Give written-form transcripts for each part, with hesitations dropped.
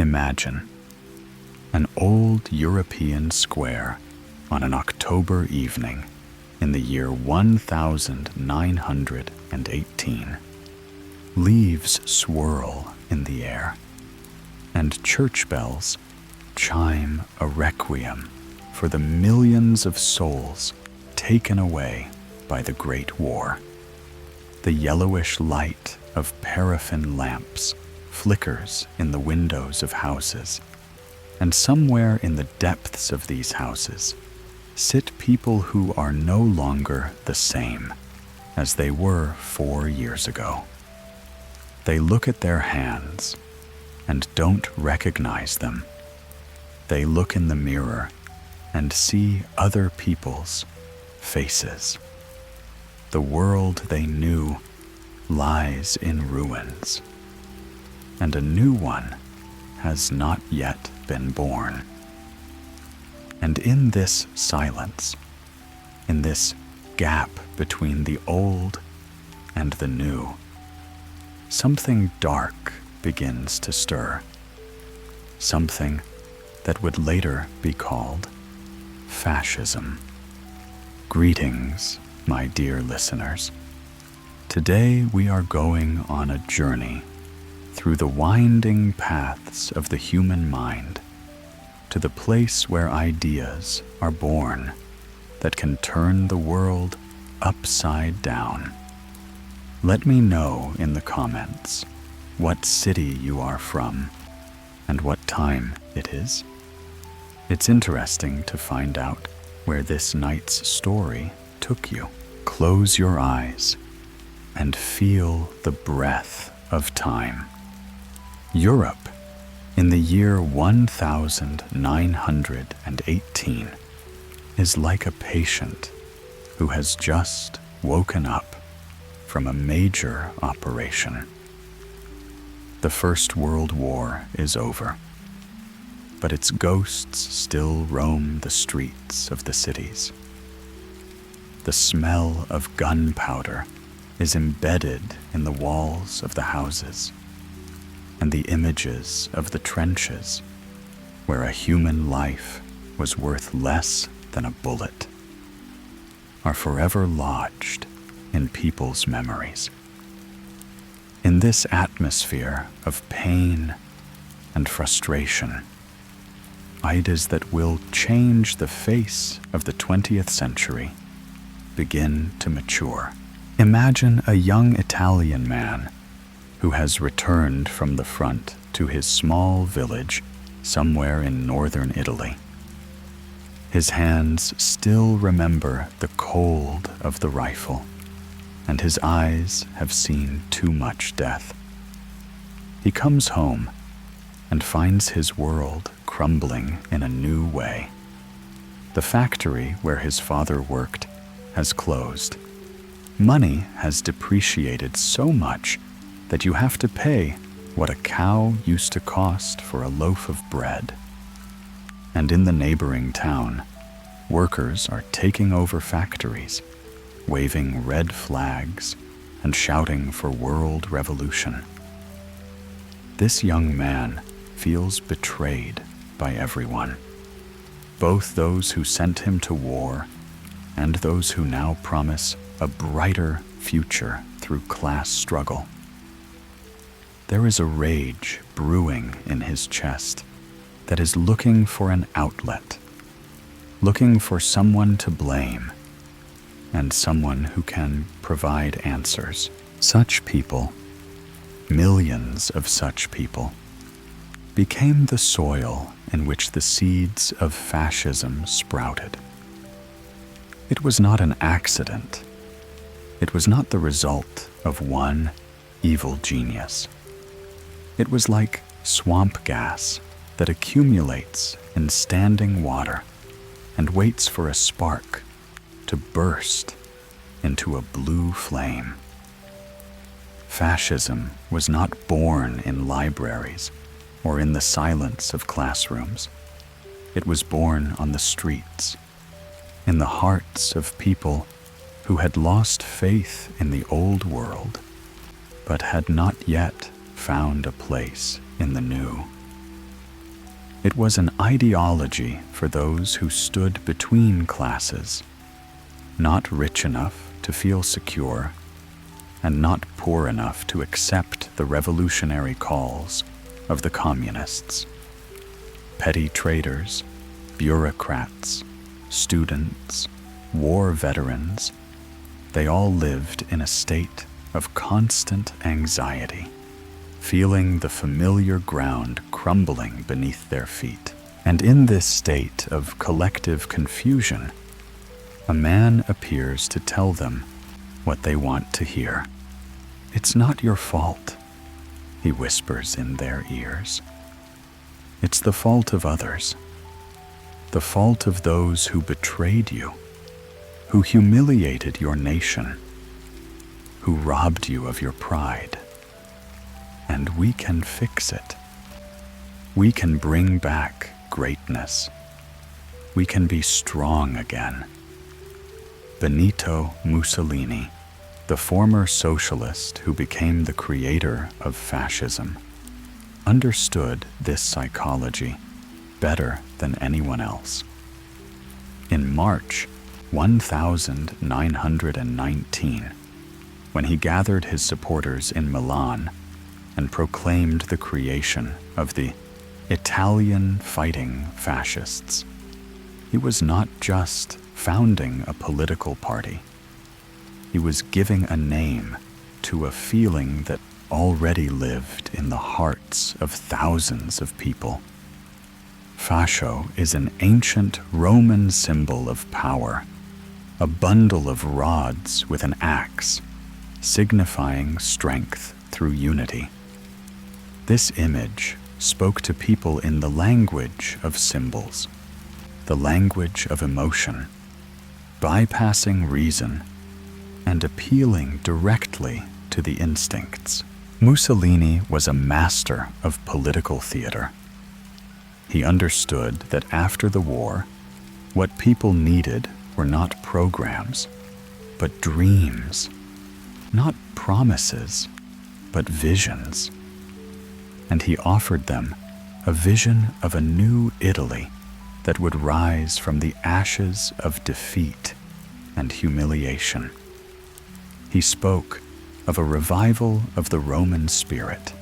Imagine an old European square on an October evening in the year 1918. Leaves swirl in the air, and church bells chime a requiem for the millions of souls taken away by the Great War. The yellowish light of paraffin lamps flickers in the windows of houses, and somewhere in the depths of these houses sit people who are no longer the same as they were 4 years ago. They look at their hands and don't recognize them. They look in the mirror and see other people's faces. The world they knew lies in ruins, and a new one has not yet been born. And in this silence, in this gap between the old and the new, something dark begins to stir, something that would later be called fascism. Greetings, my dear listeners. Today we are going on a journey through the winding paths of the human mind to the place where ideas are born that can turn the world upside down. Let me know in the comments what city you are from and what time it is. It's interesting to find out where this night's story took you. Close your eyes and feel the breath of time. Europe, in the year 1918, is like a patient who has just woken up from a major operation. The First World War is over, but its ghosts still roam the streets of the cities. The smell of gunpowder is embedded in the walls of the houses, and the images of the trenches, where a human life was worth less than a bullet, are forever lodged in people's memories. In this atmosphere of pain and frustration, ideas that will change the face of the 20th century begin to mature. Imagine a young Italian man who has returned from the front to his small village somewhere in northern Italy. His hands still remember the cold of the rifle, and his eyes have seen too much death. He comes home and finds his world crumbling in a new way. The factory where his father worked has closed. Money has depreciated so much that you have to pay what a cow used to cost for a loaf of bread. And in the neighboring town, workers are taking over factories, waving red flags and shouting for world revolution. This young man feels betrayed by everyone, both those who sent him to war and those who now promise a brighter future through class struggle. There is a rage brewing in his chest that is looking for an outlet, looking for someone to blame and someone who can provide answers. Such people, millions of such people, became the soil in which the seeds of fascism sprouted. It was not an accident. It was not the result of one evil genius. It was like swamp gas that accumulates in standing water and waits for a spark to burst into a blue flame. Fascism was not born in libraries or in the silence of classrooms. It was born on the streets, in the hearts of people who had lost faith in the old world, but had not yet found a place in the new. It was an ideology for those who stood between classes, not rich enough to feel secure and not poor enough to accept the revolutionary calls of the communists. Petty traders, bureaucrats, students, war veterans, they all lived in a state of constant anxiety, feeling the familiar ground crumbling beneath their feet. And in this state of collective confusion, a man appears to tell them what they want to hear. "It's not your fault," he whispers in their ears. "It's the fault of others, the fault of those who betrayed you, who humiliated your nation, who robbed you of your pride. And we can fix it. We can bring back greatness. We can be strong again." Benito Mussolini, the former socialist who became the creator of fascism, understood this psychology better than anyone else. In March 1919, when he gathered his supporters in Milan and proclaimed the creation of the Italian Fighting Fascists, he was not just founding a political party. He was giving a name to a feeling that already lived in the hearts of thousands of people. Fascio is an ancient Roman symbol of power, a bundle of rods with an axe, signifying strength through unity. This image spoke to people in the language of symbols, the language of emotion, bypassing reason and appealing directly to the instincts. Mussolini was a master of political theater. He understood that after the war, what people needed were not programs, but dreams, not promises, but visions. And he offered them a vision of a new Italy that would rise from the ashes of defeat and humiliation. He spoke of a revival of the Roman spirit,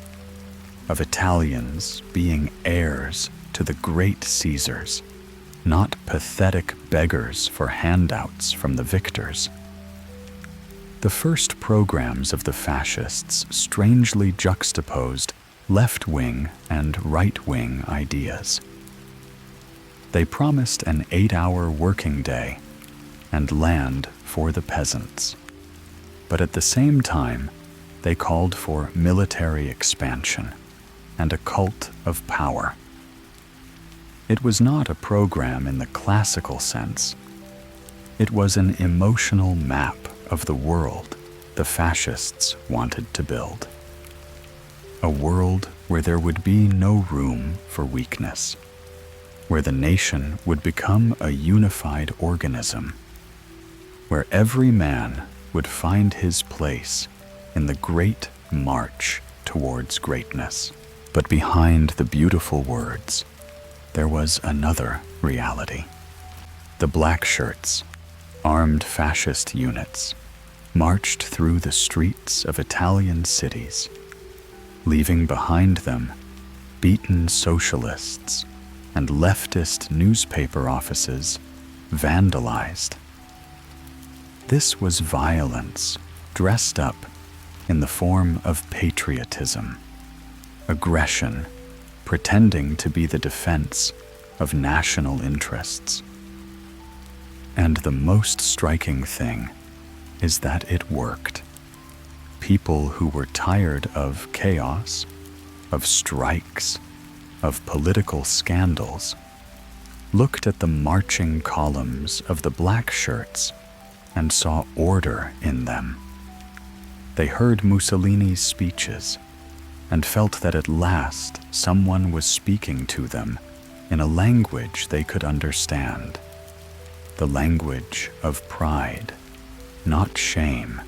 of Italians being heirs to the great Caesars, not pathetic beggars for handouts from the victors. The first programs of the fascists strangely juxtaposed left-wing and right-wing ideas. They promised an 8-hour working day and land for the peasants. But at the same time, they called for military expansion and a cult of power. It was not a program in the classical sense. It was an emotional map of the world the fascists wanted to build. A world where there would be no room for weakness, where the nation would become a unified organism, where every man would find his place in the great march towards greatness. But behind the beautiful words, there was another reality. The black shirts, armed fascist units, marched through the streets of Italian cities, leaving behind them beaten socialists and leftist newspaper offices vandalized. This was violence dressed up in the form of patriotism, aggression, pretending to be the defense of national interests. And the most striking thing is that it worked. People who were tired of chaos, of strikes, of political scandals, looked at the marching columns of the black shirts and saw order in them. They heard Mussolini's speeches and felt that at last someone was speaking to them in a language they could understand, the language of pride, not shame,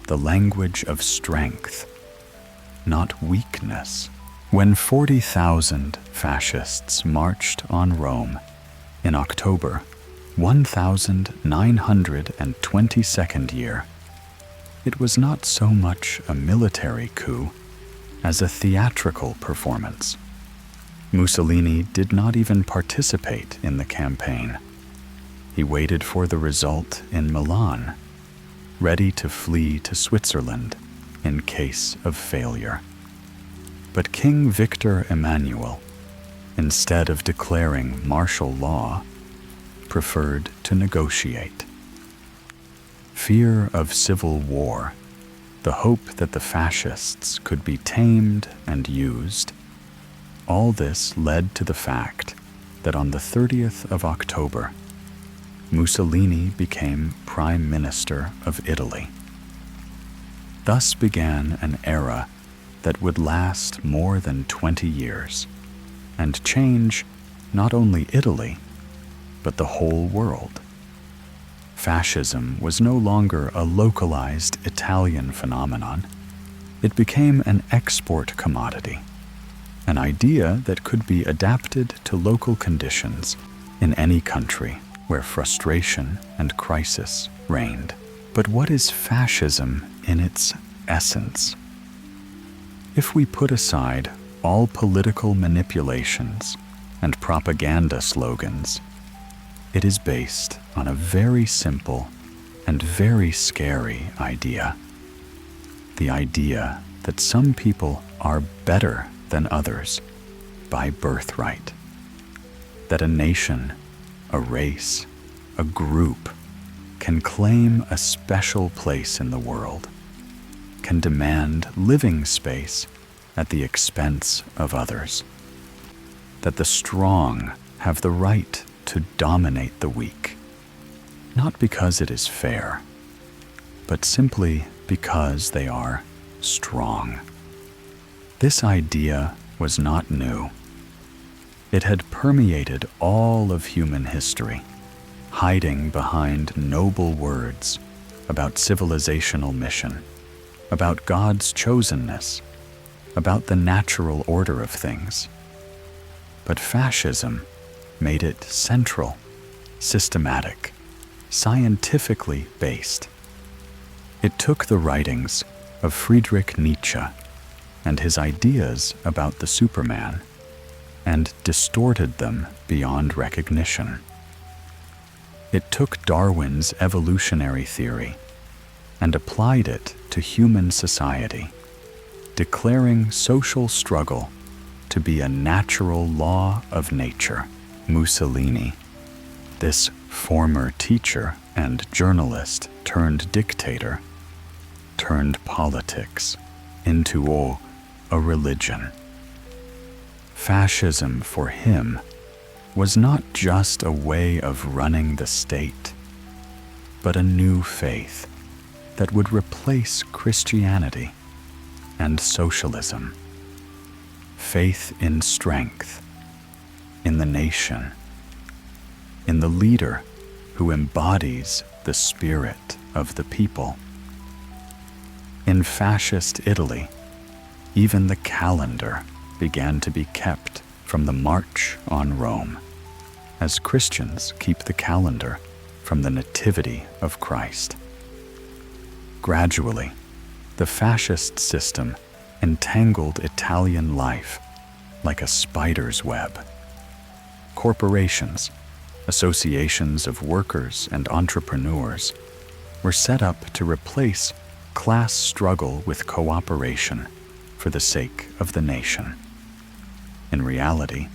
the language of strength, not weakness. When 40,000 fascists marched on Rome in October 1922nd year, it was not so much a military coup as a theatrical performance. Mussolini did not even participate in the campaign. He waited for the result in Milan, ready to flee to Switzerland in case of failure. But King Victor Emmanuel, instead of declaring martial law, preferred to negotiate. Fear of civil war, the hope that the fascists could be tamed and used, all this led to the fact that on the 30th of October, Mussolini became Prime Minister of Italy. Thus began an era that would last more than 20 years and change not only Italy, but the whole world. Fascism was no longer a localized Italian phenomenon. It became an export commodity, an idea that could be adapted to local conditions in any country where frustration and crisis reigned. But what is fascism in its essence? If we put aside all political manipulations and propaganda slogans, it is based on a very simple and very scary idea. The idea that some people are better than others by birthright. That a nation, a race, a group can claim a special place in the world, can demand living space at the expense of others. That the strong have the right to dominate the weak, not because it is fair, but simply because they are strong. This idea was not new. It had permeated all of human history, hiding behind noble words about civilizational mission, about God's chosenness, about the natural order of things. But fascism made it central, systematic, scientifically based. It took the writings of Friedrich Nietzsche and his ideas about the Superman and distorted them beyond recognition. It took Darwin's evolutionary theory and applied it to human society, declaring social struggle to be a natural law of nature. Mussolini, this former teacher and journalist turned dictator, turned politics into a religion. Fascism for him was not just a way of running the state, but a new faith that would replace Christianity and socialism. Faith in strength, in the nation, in the leader who embodies the spirit of the people. In fascist Italy, even the calendar began to be kept from the March on Rome, as Christians keep the calendar from the Nativity of Christ. Gradually, the fascist system entangled Italian life like a spider's web. Corporations, associations of workers and entrepreneurs, were set up to replace class struggle with cooperation for the sake of the nation. In reality,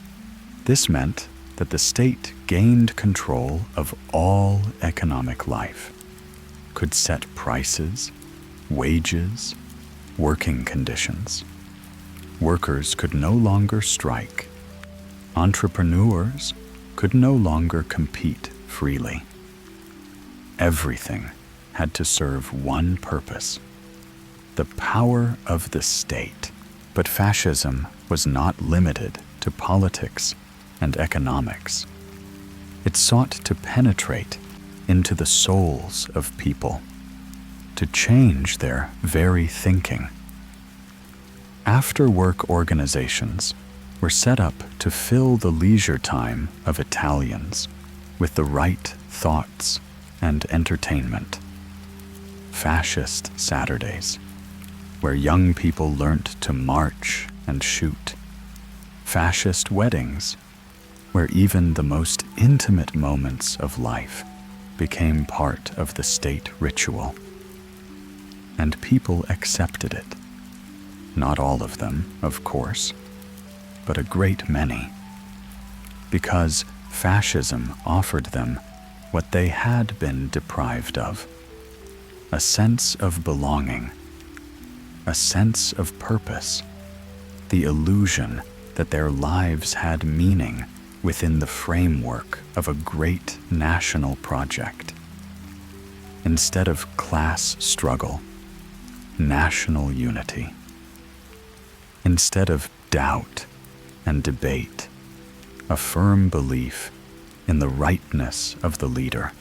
this meant that the state gained control of all economic life, could set prices, wages, working conditions. Workers could no longer strike. Entrepreneurs could no longer compete freely. Everything had to serve one purpose: the power of the state. But fascism was not limited to politics and economics. It sought to penetrate into the souls of people, to change their very thinking. After-work organizations were set up to fill the leisure time of Italians with the right thoughts and entertainment. Fascist Saturdays, where young people learnt to march and shoot. Fascist weddings, where even the most intimate moments of life became part of the state ritual. And people accepted it. Not all of them, of course, but a great many. Because fascism offered them what they had been deprived of: a sense of belonging, a sense of purpose, the illusion that their lives had meaning within the framework of a great national project. Instead of class struggle, national unity. Instead of doubt and debate, a firm belief in the rightness of the leader.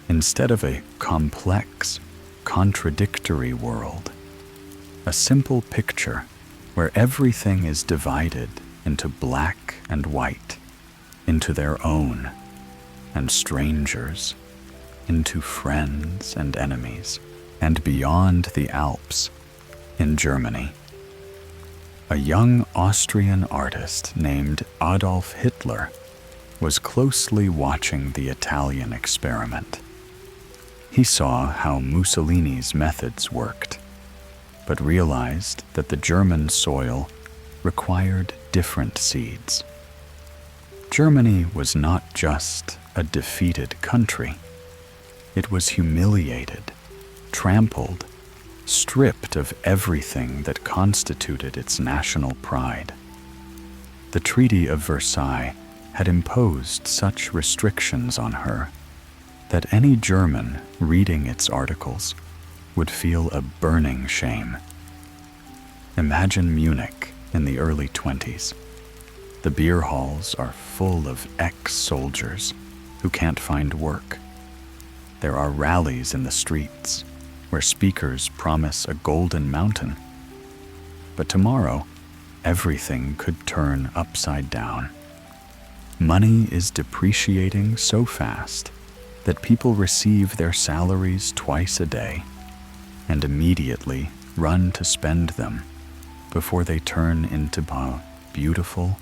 Instead of a complex, contradictory world, a simple picture where everything is divided into black and white, into their own and strangers, into friends and enemies, and beyond the Alps, in Germany. A young Austrian artist named Adolf Hitler was closely watching the Italian experiment. He saw how Mussolini's methods worked, but realized that the German soil required different seeds. Germany was not just a defeated country. It was humiliated, trampled, stripped of everything that constituted its national pride. The Treaty of Versailles had imposed such restrictions on her that any German reading its articles would feel a burning shame. Imagine Munich in the early 20s. The beer halls are full of ex-soldiers who can't find work. There are rallies in the streets where speakers promise a golden mountain. But tomorrow, everything could turn upside down. Money is depreciating so fast that people receive their salaries twice a day and immediately run to spend them before they turn into beautiful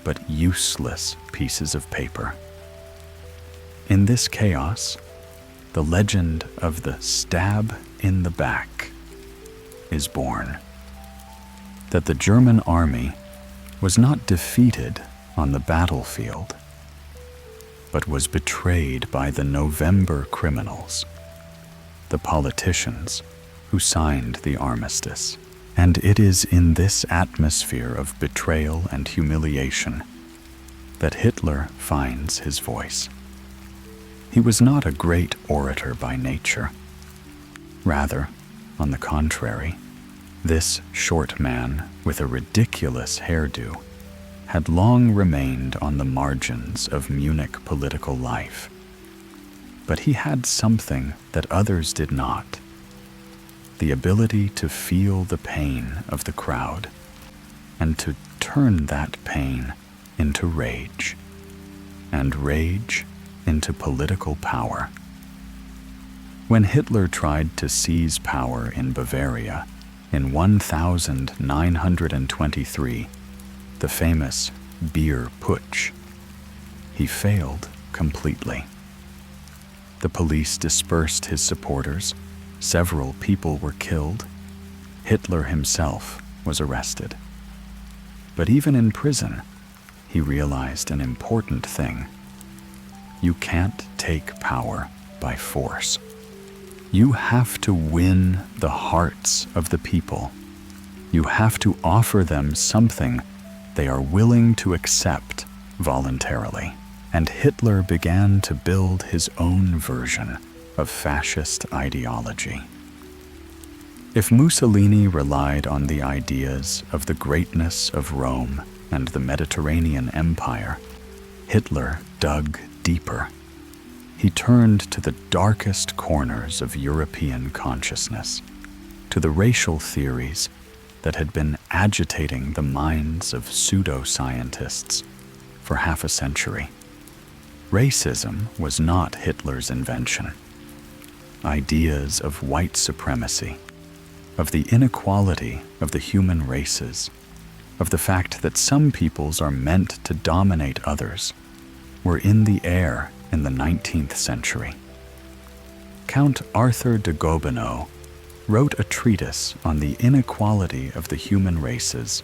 but useless pieces of paper. In this chaos, the legend of the stab in the back is born. That the German army was not defeated on the battlefield, but was betrayed by the November criminals, the politicians who signed the armistice. And it is in this atmosphere of betrayal and humiliation that Hitler finds his voice. He was not a great orator by nature. Rather, on the contrary, this short man with a ridiculous hairdo had long remained on the margins of Munich political life. But he had something that others did not: the ability to feel the pain of the crowd and to turn that pain into rage, and rage into political power. When Hitler tried to seize power in Bavaria in 1923, the famous beer putsch, he failed completely. The police dispersed his supporters, several people were killed, Hitler himself was arrested. But even in prison, he realized an important thing. You can't take power by force. You have to win the hearts of the people. You have to offer them something they are willing to accept voluntarily. And Hitler began to build his own version of fascist ideology. If Mussolini relied on the ideas of the greatness of Rome and the Mediterranean Empire, Hitler dug deeper. He turned to the darkest corners of European consciousness, to the racial theories that had been agitating the minds of pseudoscientists for half a century. Racism was not Hitler's invention. Ideas of white supremacy, of the inequality of the human races, of the fact that some peoples are meant to dominate others, were in the air in the 19th century. Count Arthur de Gobineau wrote a treatise on the inequality of the human races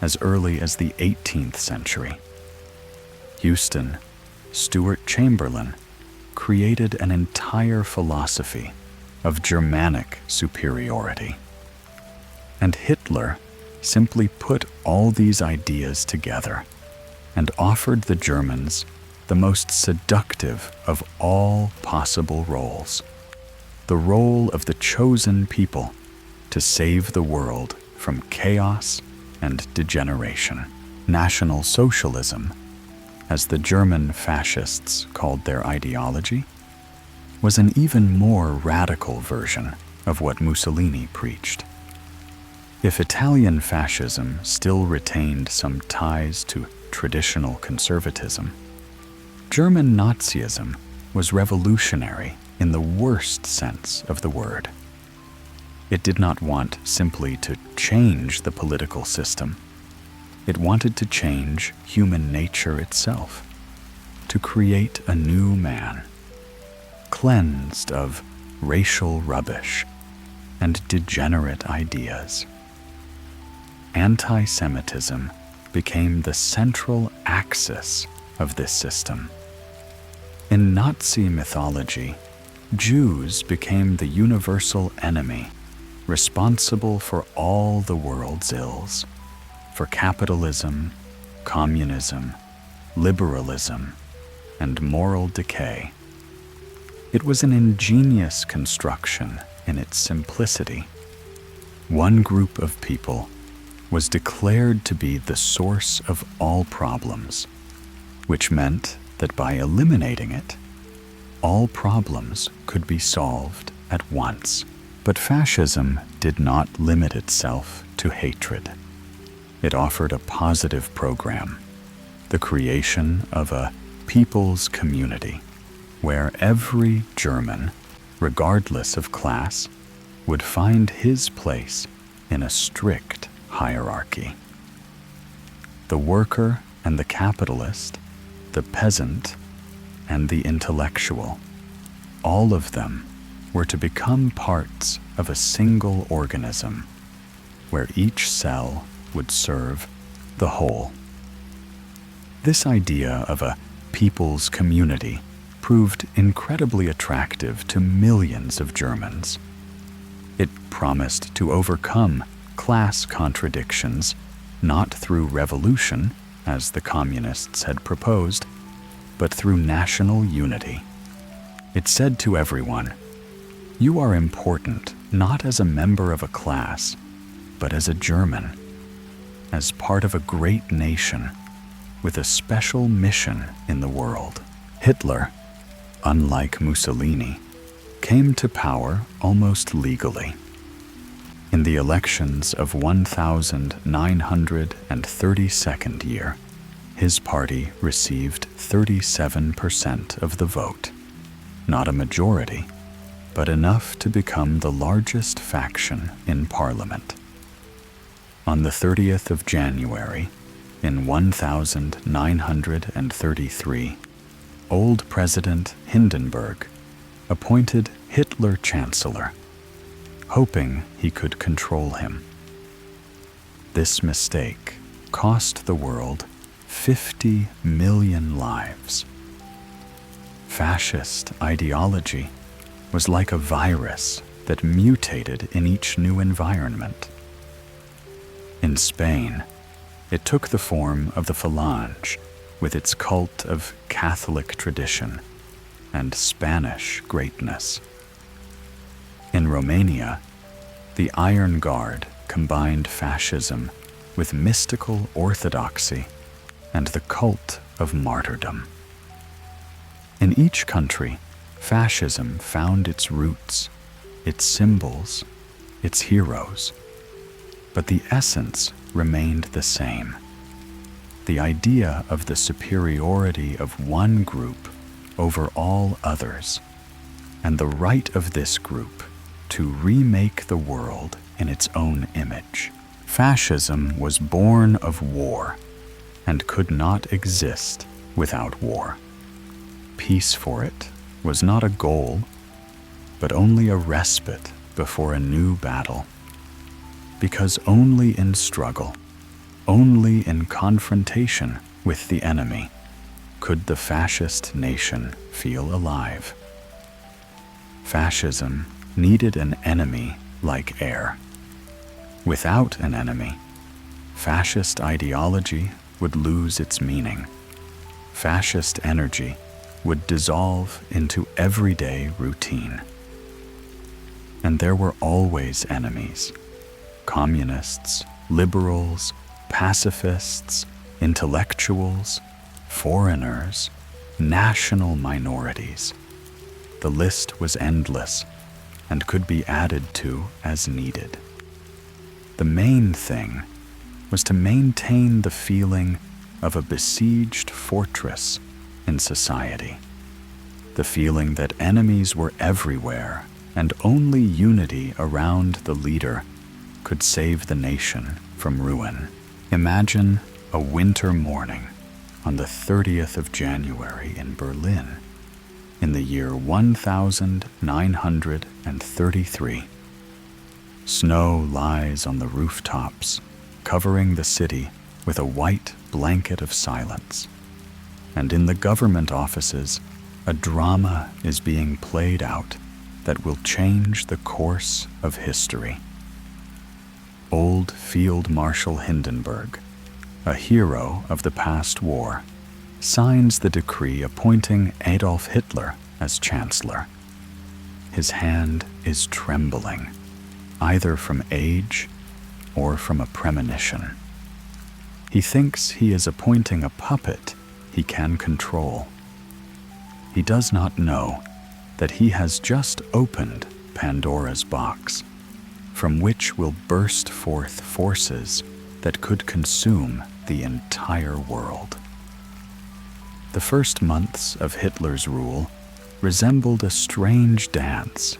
as early as the 18th century. Houston Stuart Chamberlain created an entire philosophy of Germanic superiority. And Hitler simply put all these ideas together and offered the Germans the most seductive of all possible roles, the role of the chosen people to save the world from chaos and degeneration. National Socialism, as the German fascists called their ideology, was an even more radical version of what Mussolini preached. If Italian fascism still retained some ties to traditional conservatism, German Nazism was revolutionary in the worst sense of the word. It did not want simply to change the political system. It wanted to change human nature itself, to create a new man, cleansed of racial rubbish and degenerate ideas. Anti-Semitism became the central axis of this system. In Nazi mythology, Jews became the universal enemy, responsible for all the world's ills, for capitalism, communism, liberalism, and moral decay. It was an ingenious construction in its simplicity. One group of people was declared to be the source of all problems, which meant that by eliminating it, all problems could be solved at once. But fascism did not limit itself to hatred. It offered a positive program, the creation of a people's community, where every German, regardless of class, would find his place in a strict hierarchy. The worker and the capitalist, the peasant and the intellectual, all of them were to become parts of a single organism, where each cell would serve the whole. This idea of a people's community proved incredibly attractive to millions of Germans. It promised to overcome class contradictions, not through revolution, as the communists had proposed, but through national unity. It said to everyone, "You are important not as a member of a class, but as a German, as part of a great nation with a special mission in the world." Hitler, unlike Mussolini, came to power almost legally. In the elections of 1932nd year, his party received 37% of the vote, not a majority, but enough to become the largest faction in parliament. On the 30th of January, in 1933, old President Hindenburg appointed Hitler chancellor, hoping he could control him. This mistake cost the world 50 million lives. Fascist ideology was like a virus that mutated in each new environment. In Spain, it took the form of the Falange, with its cult of Catholic tradition and Spanish greatness. In Romania, the Iron Guard combined fascism with mystical orthodoxy and the cult of martyrdom. In each country, fascism found its roots, its symbols, its heroes. but the essence remained the same. The idea of the superiority of one group over all others, and the right of this group to remake the world in its own image. Fascism was born of war and could not exist without war. Peace for it was not a goal, but only a respite before a new battle. Because only in struggle, only in confrontation with the enemy, could the fascist nation feel alive. Fascism needed an enemy like air. Without an enemy, fascist ideology would lose its meaning. Fascist energy would dissolve into everyday routine. And there were always enemies: communists, liberals, pacifists, intellectuals, foreigners, national minorities. The list was endless and could be added to as needed. The main thing was to maintain the feeling of a besieged fortress in society, the feeling that enemies were everywhere and only unity around the leader could save the nation from ruin. Imagine a winter morning on the 30th of January in Berlin in the year 1933. Snow lies on the rooftops, covering the city with a white blanket of silence. And in the government offices, a drama is being played out that will change the course of history. Old Field Marshal Hindenburg, a hero of the past war, signs the decree appointing Adolf Hitler as chancellor. His hand is trembling, either from age or from a premonition. He thinks he is appointing a puppet he can control. He does not know that he has just opened Pandora's box, from which will burst forth forces that could consume the entire world. The first months of Hitler's rule resembled a strange dance.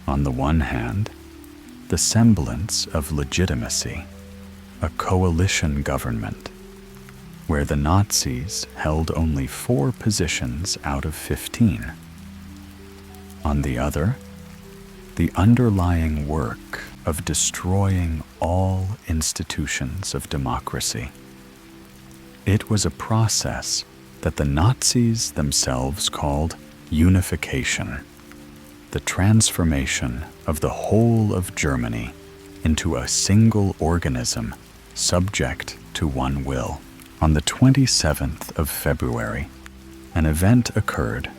On the one hand, the semblance of legitimacy, a coalition government, where the Nazis held only 4 positions out of 15. On the other, the underlying work of destroying all institutions of democracy. It was a process that the Nazis themselves called unification, the transformation of the whole of Germany into a single organism subject to one will. On the 27th of February, an event occurred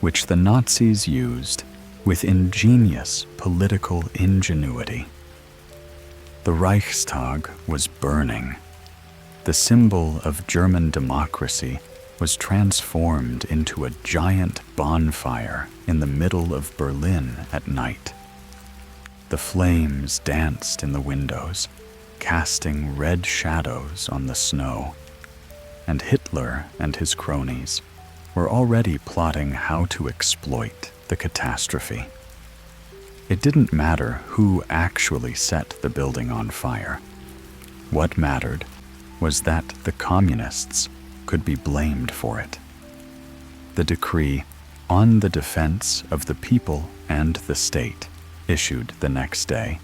which the Nazis used with ingenious political ingenuity. The Reichstag was burning. The symbol of German democracy was transformed into a giant bonfire in the middle of Berlin at night. The flames danced in the windows, casting red shadows on the snow, and Hitler and his cronies were already plotting how to exploit the catastrophe. It didn't matter who actually set the building on fire. What mattered was that the communists could be blamed for it. The decree on the defense of the people and the state, issued the next day,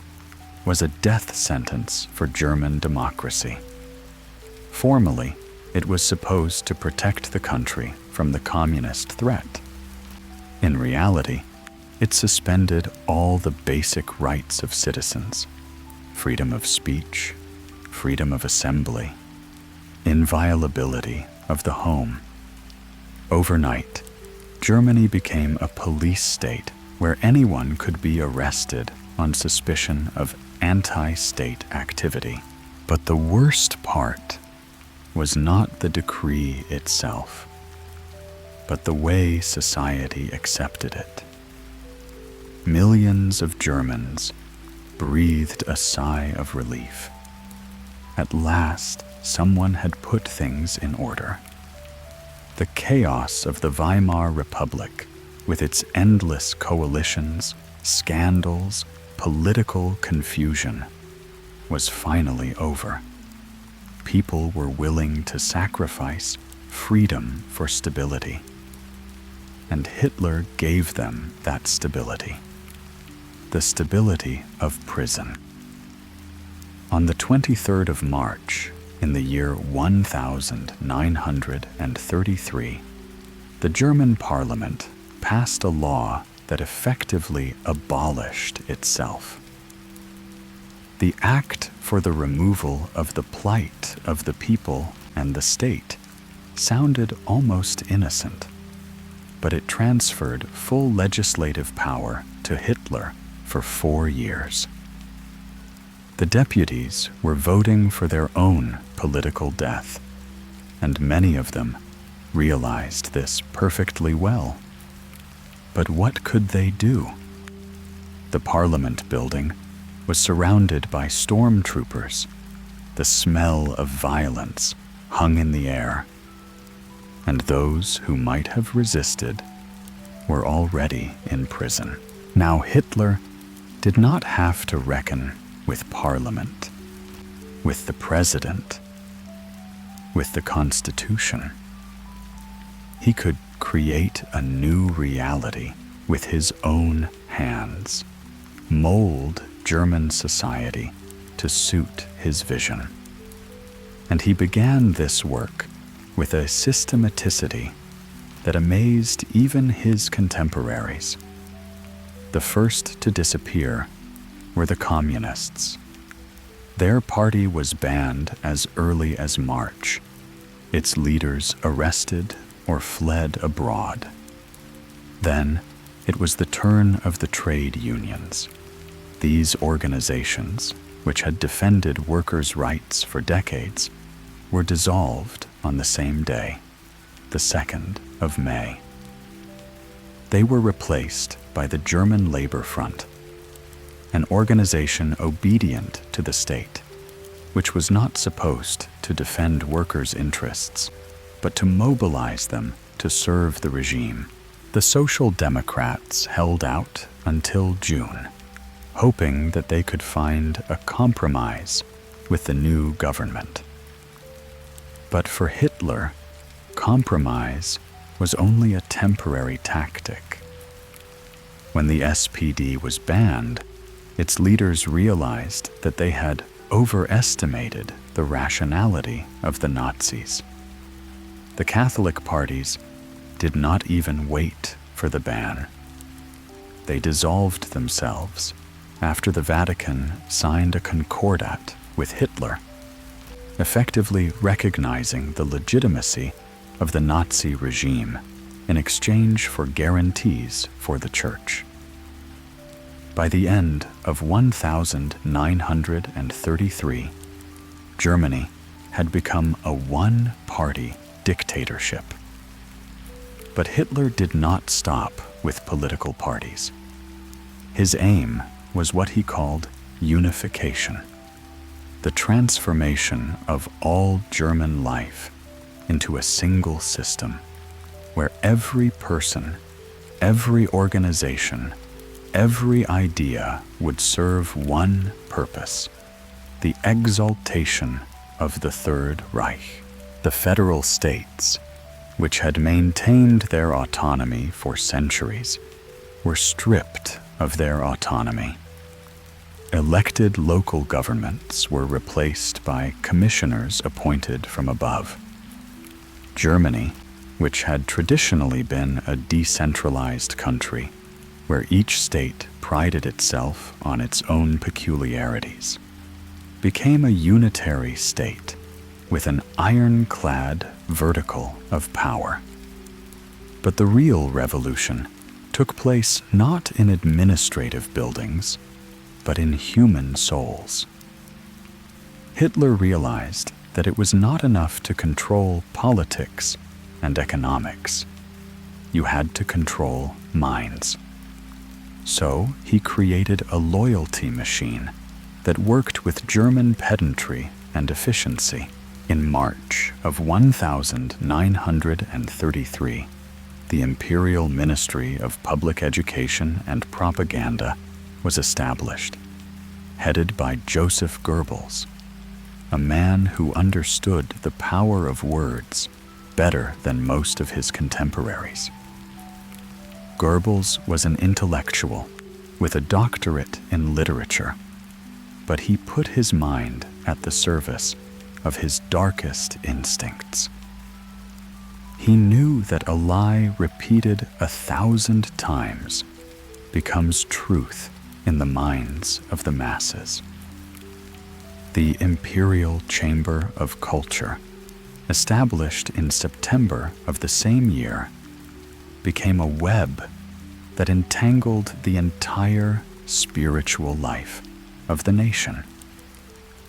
was a death sentence for German democracy. Formally, it was supposed to protect the country from the communist threat. In reality, it suspended all the basic rights of citizens: freedom of speech, freedom of assembly, inviolability of the home. Overnight, Germany became a police state where anyone could be arrested on suspicion of anti-state activity. But the worst part was not the decree itself, but the way society accepted it. Millions of Germans breathed a sigh of relief. At last, someone had put things in order. The chaos of the Weimar Republic, with its endless coalitions, scandals, political confusion, was finally over. People were willing to sacrifice freedom for stability. And Hitler gave them that stability. The stability of prison. On the 23rd of March, in the year 1933, the German parliament passed a law that effectively abolished itself. The act for the removal of the plight of the people and the state sounded almost innocent, but it transferred full legislative power to Hitler for 4 years. The deputies were voting for their own political death, and many of them realized this perfectly well. But what could they do? The Parliament building was surrounded by stormtroopers. The smell of violence hung in the air, and those who might have resisted were already in prison. Now Hitler did not have to reckon with Parliament, with the President, with the Constitution. He could create a new reality with his own hands, mold German society to suit his vision. And he began this work with a systematicity that amazed even his contemporaries. The first to disappear were the communists. Their party was banned as early as March, its leaders arrested or fled abroad. Then it was the turn of the trade unions. These organizations, which had defended workers' rights for decades, were dissolved on the same day, the 2nd of May. They were replaced by the German Labor Front, an organization obedient to the state, which was not supposed to defend workers' interests, but to mobilize them to serve the regime. The Social Democrats held out until June, hoping that they could find a compromise with the new government. But for Hitler, compromise was only a temporary tactic. When the SPD was banned, its leaders realized that they had overestimated the rationality of the Nazis. The Catholic parties did not even wait for the ban. They dissolved themselves after the Vatican signed a concordat with Hitler, effectively recognizing the legitimacy of the Nazi regime in exchange for guarantees for the Church. By the end of 1933, Germany had become a one-party dictatorship. But Hitler did not stop with political parties. His aim was what he called unification, the transformation of all German life into a single system where every person, every organization, every idea would serve one purpose: the exaltation of the Third Reich. The federal states, which had maintained their autonomy for centuries, were stripped of their autonomy. Elected local governments were replaced by commissioners appointed from above. Germany, which had traditionally been a decentralized country, where each state prided itself on its own peculiarities, became a unitary state with an ironclad vertical of power. But the real revolution took place not in administrative buildings, but in human souls. Hitler realized that it was not enough to control politics and economics. You had to control minds. So he created a loyalty machine that worked with German pedantry and efficiency. In March of 1933, the Imperial Ministry of Public Education and Propaganda was established, headed by Joseph Goebbels, a man who understood the power of words better than most of his contemporaries. Goebbels was an intellectual with a doctorate in literature, but he put his mind at the service of his darkest instincts. He knew that a lie repeated 1,000 times becomes truth in the minds of the masses. The Imperial Chamber of Culture, established in September of the same year, became a web that entangled the entire spiritual life of the nation.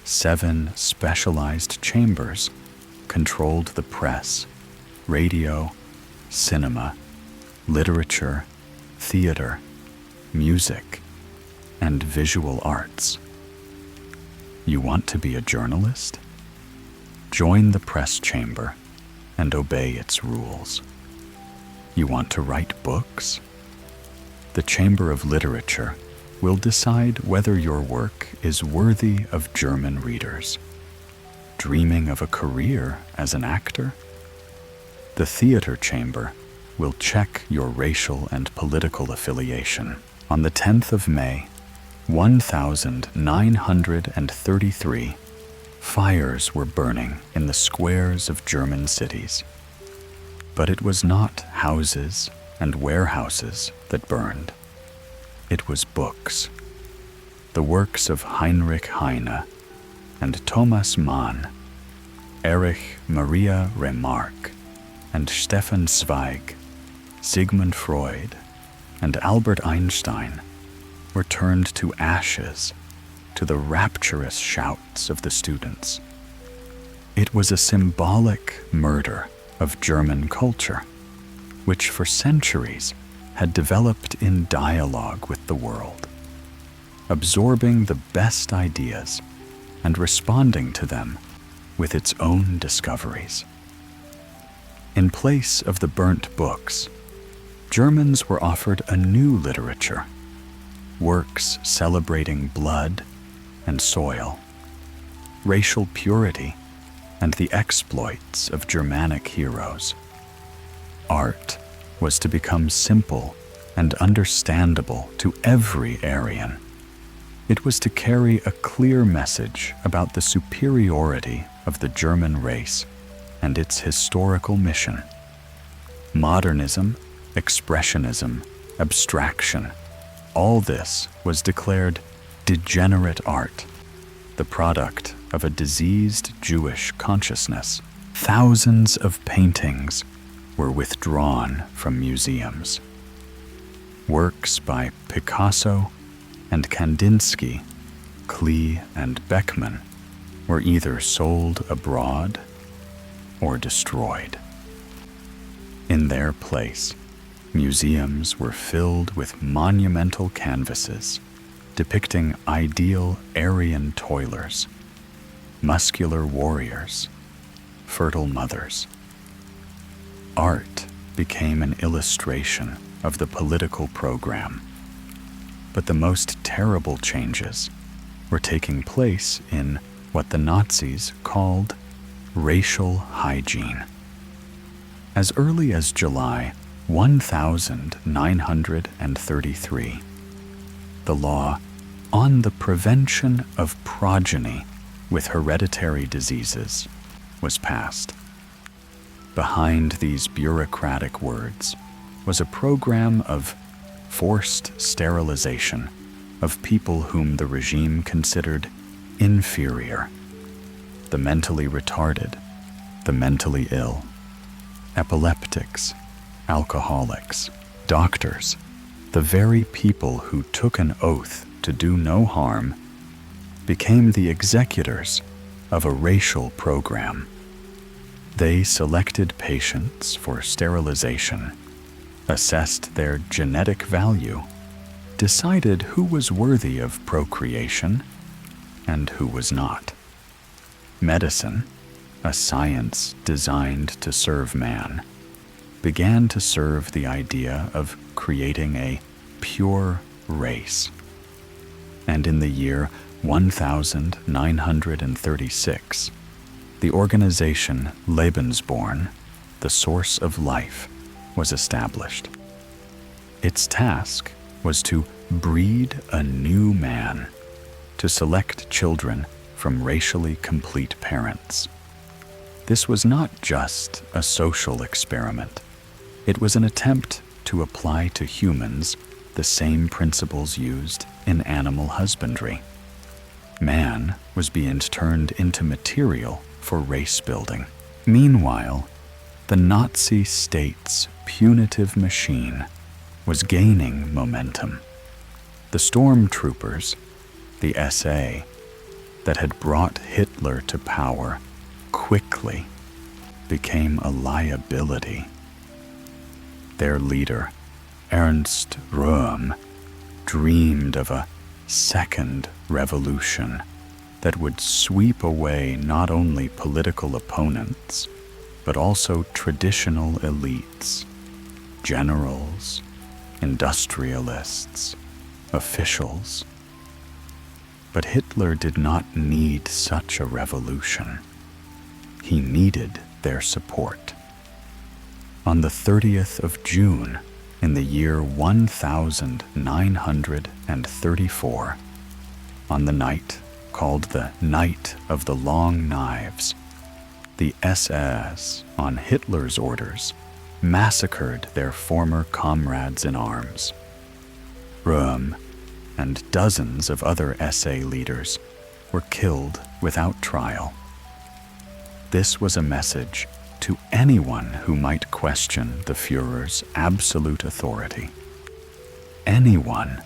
7 specialized chambers controlled the press, radio, cinema, literature, theater, music, and visual arts. You want to be a journalist? Join the press chamber and obey its rules. You want to write books? The Chamber of Literature will decide whether your work is worthy of German readers. Dreaming of a career as an actor? The Theater Chamber will check your racial and political affiliation. On the 10th of May, 1933, fires were burning in the squares of German cities. But it was not houses and warehouses that burned. It was books. The works of Heinrich Heine and Thomas Mann, Erich Maria Remarque and Stefan Zweig, Sigmund Freud and Albert Einstein were turned to ashes to the rapturous shouts of the students. It was a symbolic murder of German culture, which for centuries had developed in dialogue with the world, absorbing the best ideas and responding to them with its own discoveries. In place of the burnt books, Germans were offered a new literature, works celebrating blood and soil, racial purity, and the exploits of Germanic heroes. Art was to become simple and understandable to every Aryan. It was to carry a clear message about the superiority of the German race and its historical mission. Modernism, expressionism, abstraction, all this was declared degenerate art, the product of a diseased Jewish consciousness. Thousands of paintings were withdrawn from museums. Works by Picasso and Kandinsky, Klee and Beckmann were either sold abroad or destroyed. In their place, museums were filled with monumental canvases depicting ideal Aryan toilers, muscular warriors, fertile mothers. Art became an illustration of the political program, but the most terrible changes were taking place in what the Nazis called racial hygiene. As early as July 1933, the law on the prevention of progeny with hereditary diseases was passed. Behind these bureaucratic words was a program of forced sterilization of people whom the regime considered inferior: the mentally retarded, the mentally ill, epileptics, alcoholics, doctors, the very people who took an oath to do no harm, became the executors of a racial program. They selected patients for sterilization, assessed their genetic value, decided who was worthy of procreation and who was not. Medicine, a science designed to serve man, began to serve the idea of creating a pure race. And in the year 1936, the organization Lebensborn, the source of life, was established. Its task was to breed a new man, to select children from racially complete parents. This was not just a social experiment. It was an attempt to apply to humans the same principles used in animal husbandry. Man was being turned into material for race building. Meanwhile, the Nazi state's punitive machine was gaining momentum. The stormtroopers, the SA, that had brought Hitler to power quickly became a liability. Their leader, Ernst Röhm, dreamed of a second revolution that would sweep away not only political opponents, but also traditional elites, generals, industrialists, officials. But Hitler did not need such a revolution. He needed their support. On the 30th of June, in the year 1934, on the night called the Night of the Long Knives, the SS, on Hitler's orders, massacred their former comrades in arms. Röhm and dozens of other SA leaders were killed without trial. This was a message to anyone who might question the Führer's absolute authority. Anyone,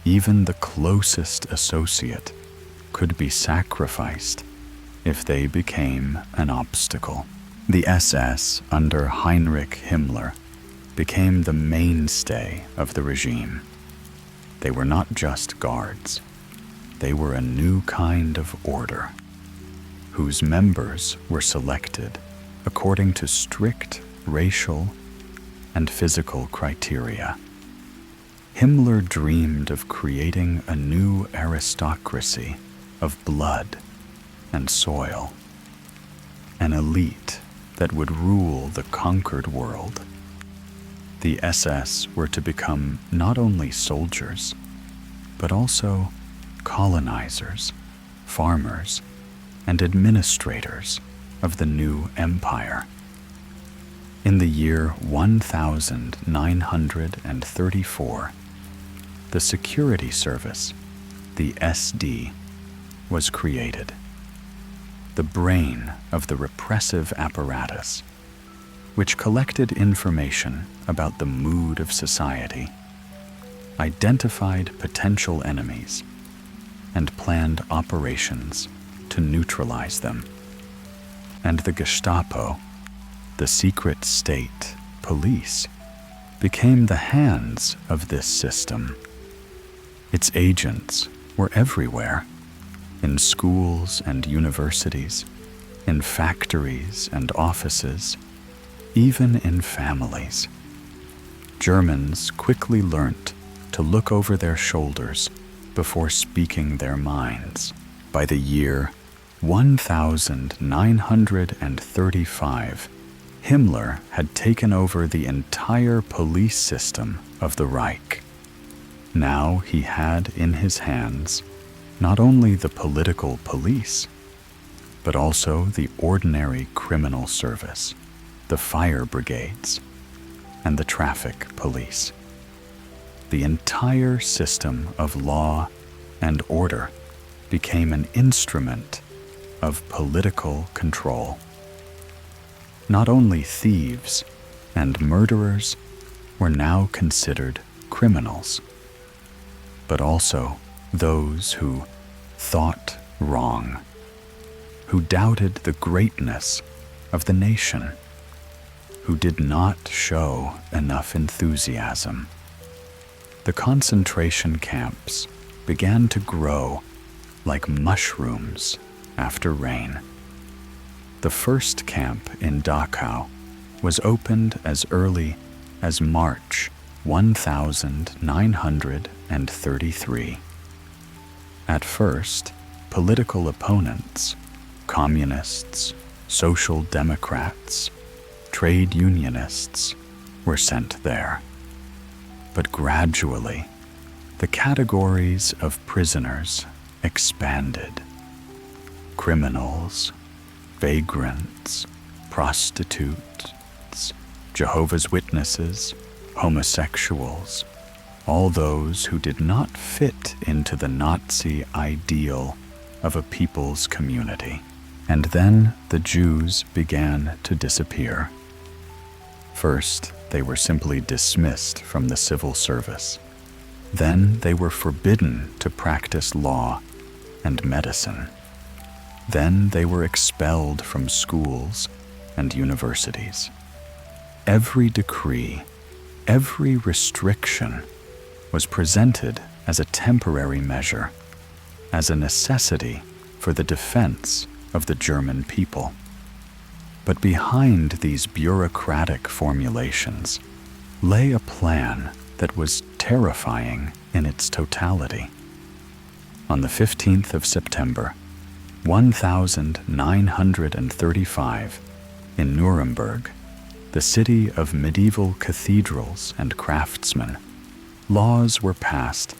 even the closest associate, could be sacrificed if they became an obstacle. The SS under Heinrich Himmler became the mainstay of the regime. They were not just guards. They were a new kind of order, whose members were selected according to strict racial and physical criteria. Himmler dreamed of creating a new aristocracy of blood and soil, an elite that would rule the conquered world. The SS were to become not only soldiers, but also colonizers, farmers, and administrators of the new empire. In the year 1934, the security service, the SD, was created. The brain of the repressive apparatus, which collected information about the mood of society, identified potential enemies, and planned operations to neutralize them. And the Gestapo, the secret state police, became the hands of this system. Its agents were everywhere, in schools and universities, in factories and offices, even in families. Germans quickly learnt to look over their shoulders before speaking their minds. By the year 1935, Himmler had taken over the entire police system of the Reich. Now he had in his hands not only the political police, but also the ordinary criminal service, the fire brigades, and the traffic police. The entire system of law and order became an instrument of political control. Not only thieves and murderers were now considered criminals, but also those who thought wrong, who doubted the greatness of the nation, who did not show enough enthusiasm. the concentration camps began to grow like mushrooms after rain. The first camp in Dachau was opened as early as March 1933. At first, political opponents, communists, social democrats, trade unionists, were sent there. But gradually, the categories of prisoners expanded. Criminals, vagrants, prostitutes, Jehovah's Witnesses, homosexuals, all those who did not fit into the Nazi ideal of a people's community. And then the Jews began to disappear. First, they were simply dismissed from the civil service. Then they were forbidden to practice law and medicine. Then they were expelled from schools and universities. Every decree, every restriction was presented as a temporary measure, as a necessity for the defense of the German people. But behind these bureaucratic formulations lay a plan that was terrifying in its totality. On the 15th of September, 1935, in Nuremberg, the city of medieval cathedrals and craftsmen, laws were passed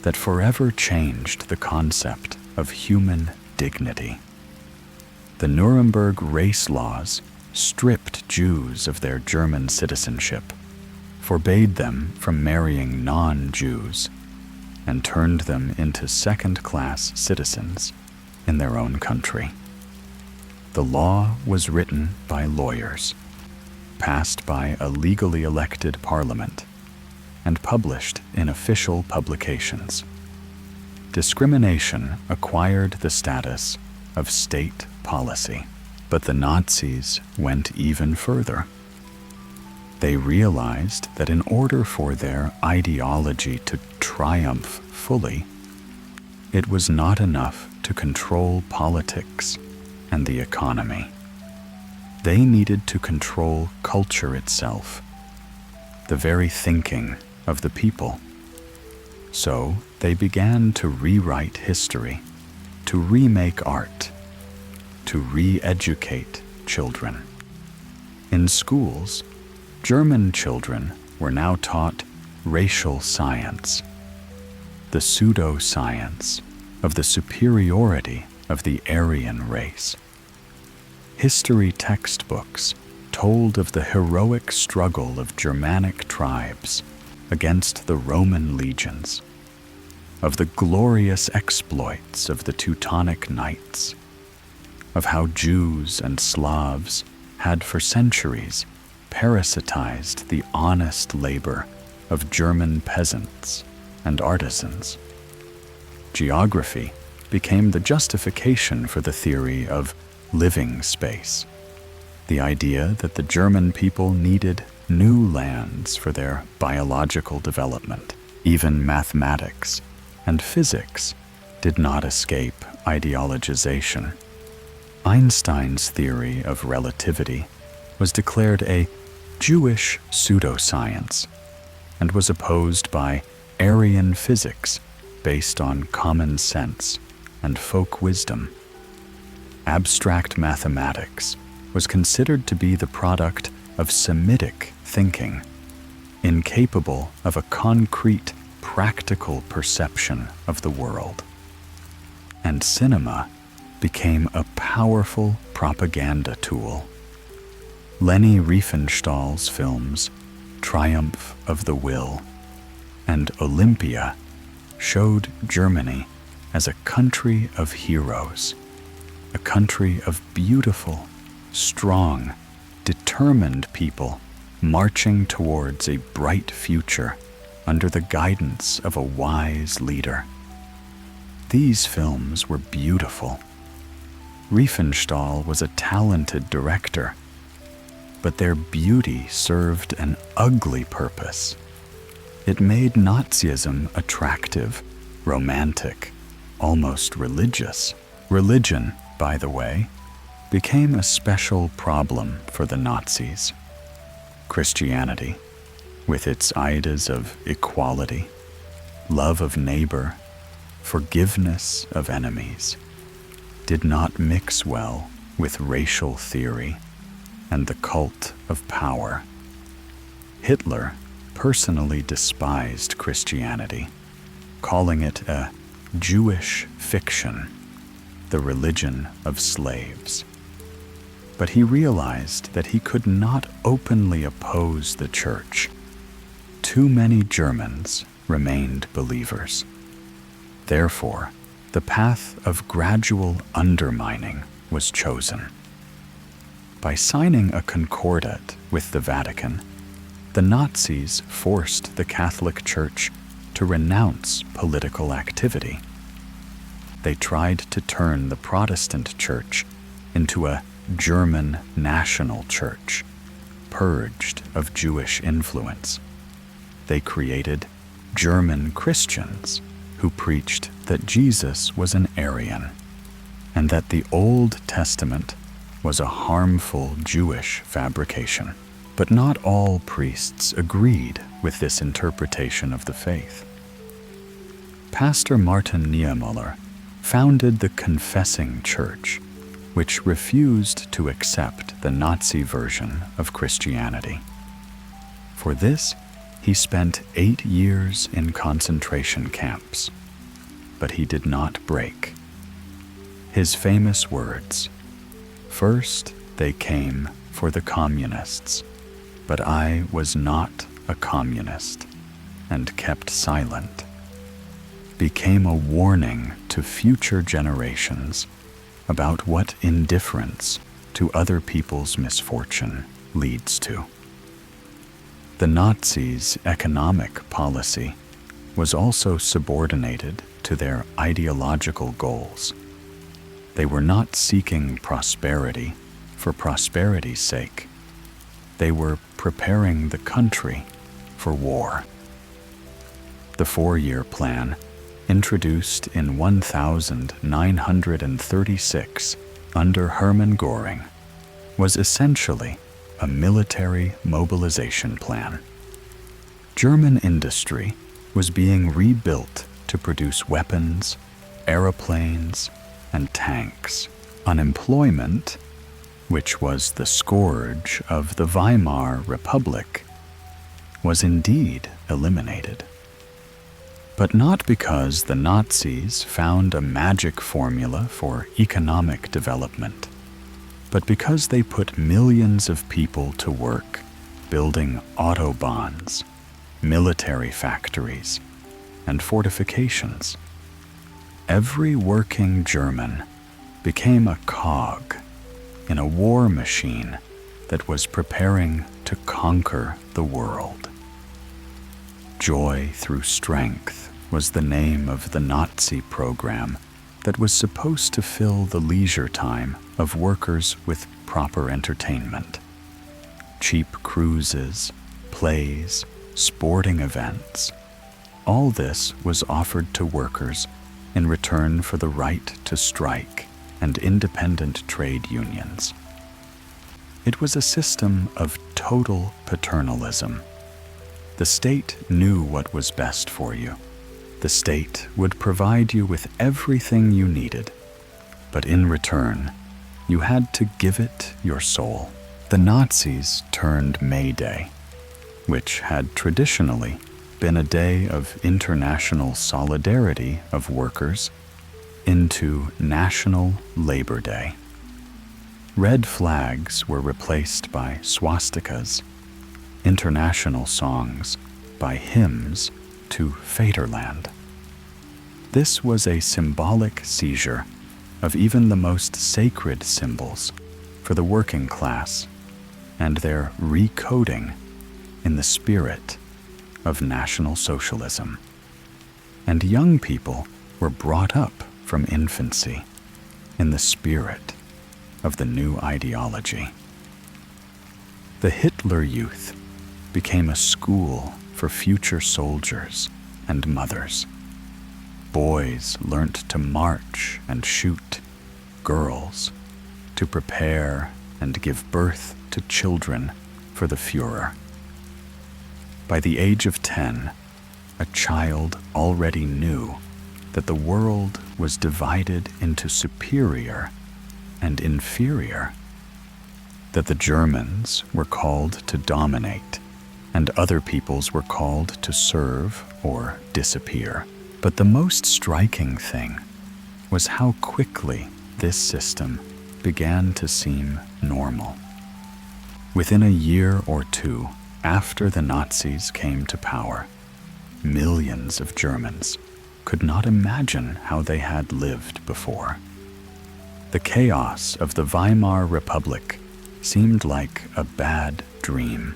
that forever changed the concept of human dignity. The Nuremberg race laws stripped Jews of their German citizenship, forbade them from marrying non-Jews, and turned them into second-class citizens in their own country. The law was written by lawyers, passed by a legally elected parliament, and published in official publications. Discrimination acquired the status of state policy, but the Nazis went even further. They realized that in order for their ideology to triumph fully, it was not enough to control politics and the economy. They needed to control culture itself, the very thinking of the people. So they began to rewrite history, to remake art, to re-educate children. In schools, German children were now taught racial science, the pseudoscience of the superiority of the Aryan race. History textbooks told of the heroic struggle of Germanic tribes against the Roman legions, of the glorious exploits of the Teutonic Knights, of how Jews and Slavs had for centuries parasitized the honest labor of German peasants and artisans. Geography became the justification for the theory of living space, the idea that the German people needed new lands for their biological development. Even mathematics and physics did not escape ideologization. Einstein's theory of relativity was declared a Jewish pseudoscience and was opposed by Aryan physics based on common sense and folk wisdom. Abstract mathematics was considered to be the product of Semitic thinking, incapable of a concrete, practical perception of the world. And cinema became a powerful propaganda tool. Leni Riefenstahl's films Triumph of the Will and Olympia showed Germany as a country of heroes, a country of beautiful, strong, determined people marching towards a bright future under the guidance of a wise leader. These films were beautiful. Riefenstahl was a talented director, but their beauty served an ugly purpose. It made Nazism attractive, romantic, almost religious. Religion, by the way, became a special problem for the Nazis. Christianity, with its ideas of equality, love of neighbor, forgiveness of enemies, did not mix well with racial theory and the cult of power. Hitler personally despised Christianity, calling it a Jewish fiction, the religion of slaves. But he realized that he could not openly oppose the church. Too many Germans remained believers. Therefore, the path of gradual undermining was chosen. By signing a concordat with the Vatican, the Nazis forced the Catholic Church to renounce political activity. They tried to turn the Protestant Church into a German national church, purged of Jewish influence. They created German Christians who preached that Jesus was an Aryan and that the Old Testament was a harmful Jewish fabrication. But not all priests agreed with this interpretation of the faith. Pastor Martin Niemöller founded the Confessing Church, which refused to accept the Nazi version of Christianity. For this, he spent 8 years in concentration camps, but he did not break. His famous words, "First they came for the communists, but I was not a communist and kept silent," became a warning to future generations about what indifference to other people's misfortune leads to. The Nazis' economic policy was also subordinated to their ideological goals. They were not seeking prosperity for prosperity's sake. They were preparing the country for war. The 4-year plan, introduced in 1936 under Hermann Göring, was essentially a military mobilization plan. German industry was being rebuilt to produce weapons, aeroplanes, and tanks. Unemployment, which was the scourge of the Weimar Republic, was indeed eliminated. But not because the Nazis found a magic formula for economic development, but because they put millions of people to work building autobahns, military factories, and fortifications. Every working German became a cog in a war machine that was preparing to conquer the world. Joy Through Strength was the name of the Nazi program that was supposed to fill the leisure time of workers with proper entertainment. Cheap cruises, plays, sporting events, all this was offered to workers in return for the right to strike and independent trade unions. It was a system of total paternalism. The state knew what was best for you. The state would provide you with everything you needed, but in return, you had to give it your soul. The Nazis turned May Day, which had traditionally been a day of international solidarity of workers, into National Labor Day. Red flags were replaced by swastikas, international songs by hymns to Vaterland. This was a symbolic seizure of even the most sacred symbols for the working class and their recoding in the spirit of National Socialism. And young people were brought up from infancy in the spirit of the new ideology. The Hitler Youth became a school for future soldiers and mothers. Boys learnt to march and shoot, girls to prepare and give birth to children for the Führer. By the age of 10, a child already knew that the world was divided into superior and inferior, that the Germans were called to dominate and other peoples were called to serve or disappear. But the most striking thing was how quickly this system began to seem normal. Within a year or two after the Nazis came to power, millions of Germans could not imagine how they had lived before. The chaos of the Weimar Republic seemed like a bad dream,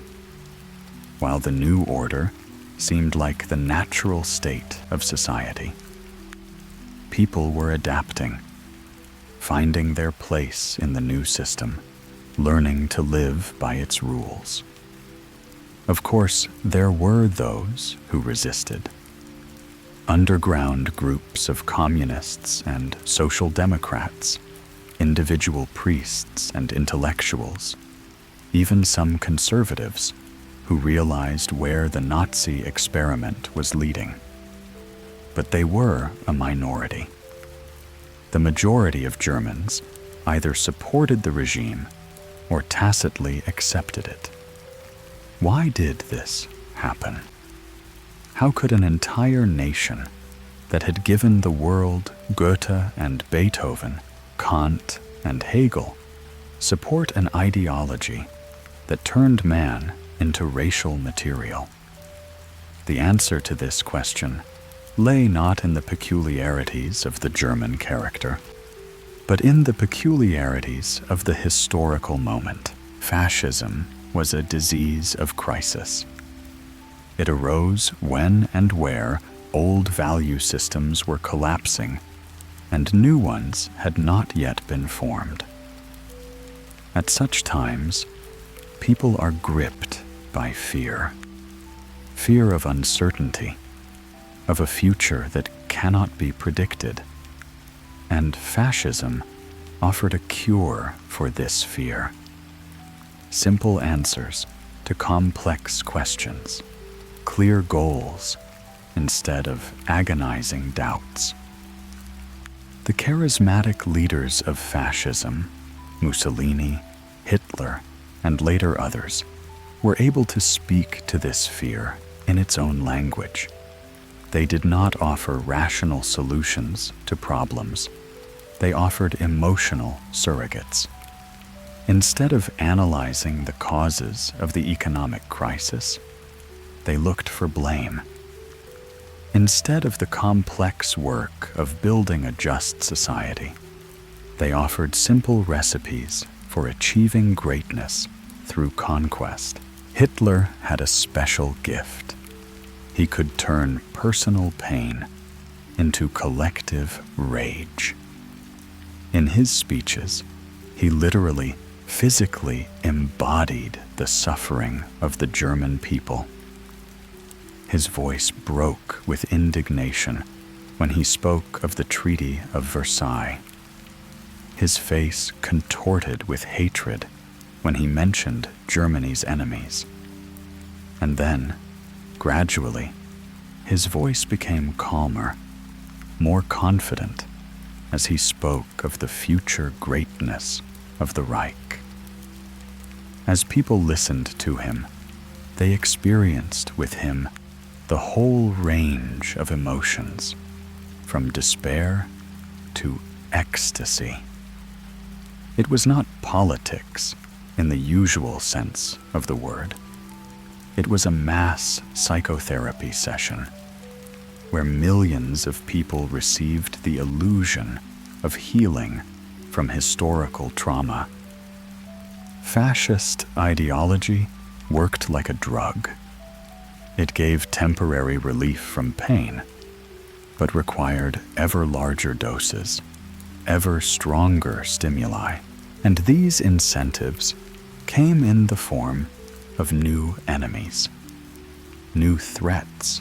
while the new order seemed like the natural state of society. People were adapting, finding their place in the new system, learning to live by its rules. Of course, there were those who resisted. Underground groups of communists and social democrats, individual priests and intellectuals, even some conservatives who realized where the Nazi experiment was leading. But they were a minority. The majority of Germans either supported the regime or tacitly accepted it. Why did this happen? How could an entire nation that had given the world Goethe and Beethoven, Kant and Hegel support an ideology that turned man into racial material? The answer to this question lay not in the peculiarities of the German character, but in the peculiarities of the historical moment. Fascism was a disease of crisis. It arose when and where old value systems were collapsing and new ones had not yet been formed. At such times, people are gripped by fear. Fear of uncertainty, of a future that cannot be predicted. And fascism offered a cure for this fear. Simple answers to complex questions, clear goals instead of agonizing doubts. The charismatic leaders of fascism, Mussolini, Hitler, and later others, were able to speak to this fear in its own language. They did not offer rational solutions to problems. They offered emotional surrogates. Instead of analyzing the causes of the economic crisis, they looked for blame. Instead of the complex work of building a just society, they offered simple recipes for achieving greatness through conquest. Hitler had a special gift. He could turn personal pain into collective rage. In his speeches, he literally, physically embodied the suffering of the German people. His voice broke with indignation when he spoke of the Treaty of Versailles. His face contorted with hatred when he mentioned Germany's enemies. And then, gradually, his voice became calmer, more confident, as he spoke of the future greatness of the Reich. As people listened to him, they experienced with him the whole range of emotions, from despair to ecstasy. It was not politics in the usual sense of the word. It was a mass psychotherapy session where millions of people received the illusion of healing from historical trauma. Fascist ideology worked like a drug. It gave temporary relief from pain, but required ever larger doses, ever stronger stimuli. And these incentives came in the form of new enemies. new threats,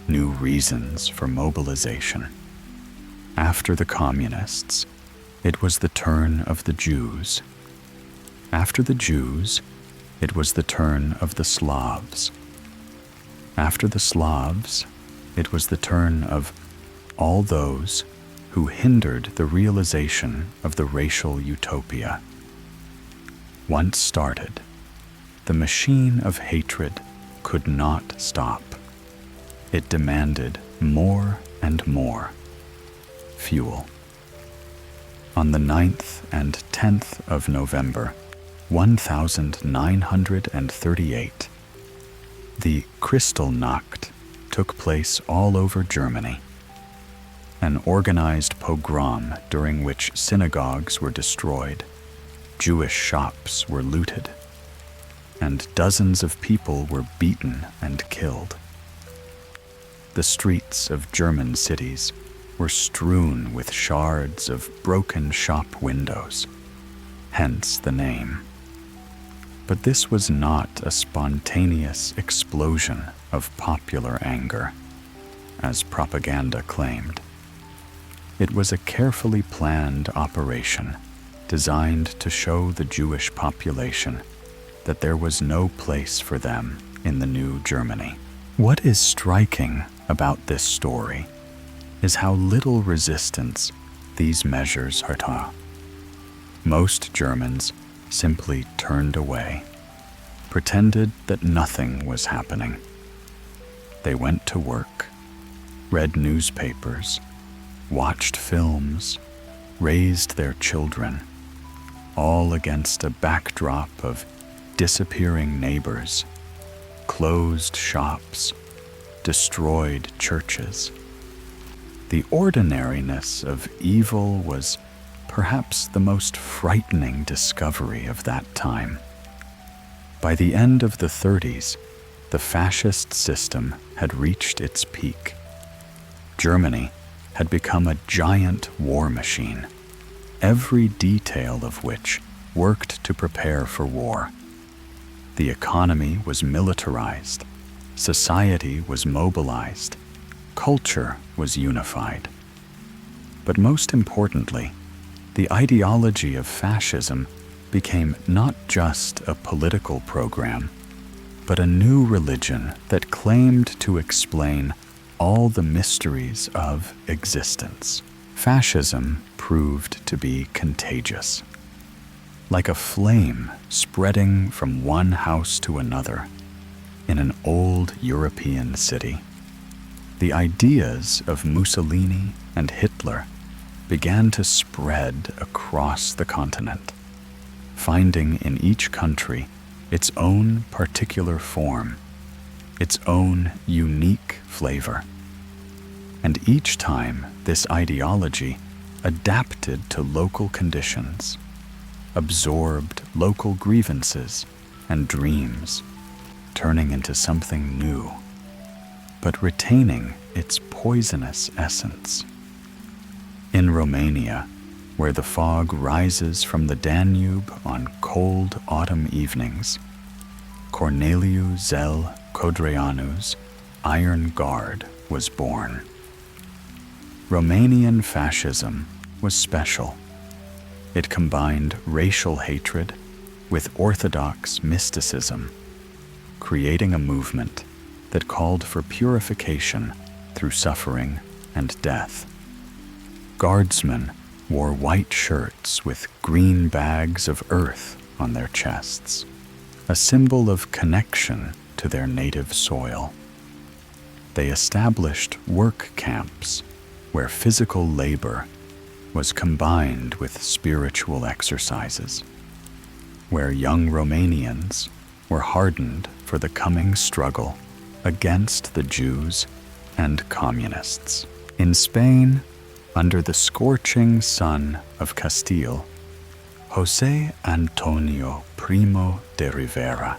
new reasons for mobilization. After the communists, it was the turn of the Jews. After the Jews, it was the turn of the Slavs. After the Slavs, it was the turn of all those who hindered the realization of the racial utopia. Once started, the machine of hatred could not stop. It demanded more and more fuel. On the 9th and 10th of November, 1938, the Kristallnacht took place all over Germany, an organized pogrom during which synagogues were destroyed, Jewish shops were looted, and dozens of people were beaten and killed. The streets of German cities were strewn with shards of broken shop windows, hence the name. But this was not a spontaneous explosion of popular anger, as propaganda claimed. It was a carefully planned operation designed to show the Jewish population that there was no place for them in the new Germany. What is striking about this story is how little resistance these measures are to. Most Germans simply turned away, pretended that nothing was happening. They went to work, read newspapers, watched films, raised their children, all against a backdrop of disappearing neighbors, closed shops, destroyed churches. The ordinariness of evil was perhaps the most frightening discovery of that time. By the end of the 30s, the fascist system had reached its peak. Germany had become a giant war machine, every detail of which worked to prepare for war. The economy was militarized, society was mobilized, culture was unified. But most importantly, the ideology of fascism became not just a political program, but a new religion that claimed to explain all the mysteries of existence. Fascism proved to be contagious. Like a flame spreading from one house to another in an old European city, the ideas of Mussolini and Hitler began to spread across the continent, finding in each country its own particular form, its own unique flavor. And each time this ideology adapted to local conditions, absorbed local grievances and dreams, turning into something new, but retaining its poisonous essence. In Romania, where the fog rises from the Danube on cold autumn evenings, Corneliu Zel Codreanu's Iron Guard was born. Romanian fascism was special. It combined racial hatred with orthodox mysticism, creating a movement that called for purification through suffering and death. Guardsmen wore white shirts with green bags of earth on their chests, a symbol of connection to their native soil. They established work camps where physical labor was combined with spiritual exercises, where young Romanians were hardened for the coming struggle against the Jews and communists. In Spain, under the scorching sun of Castile, José Antonio Primo de Rivera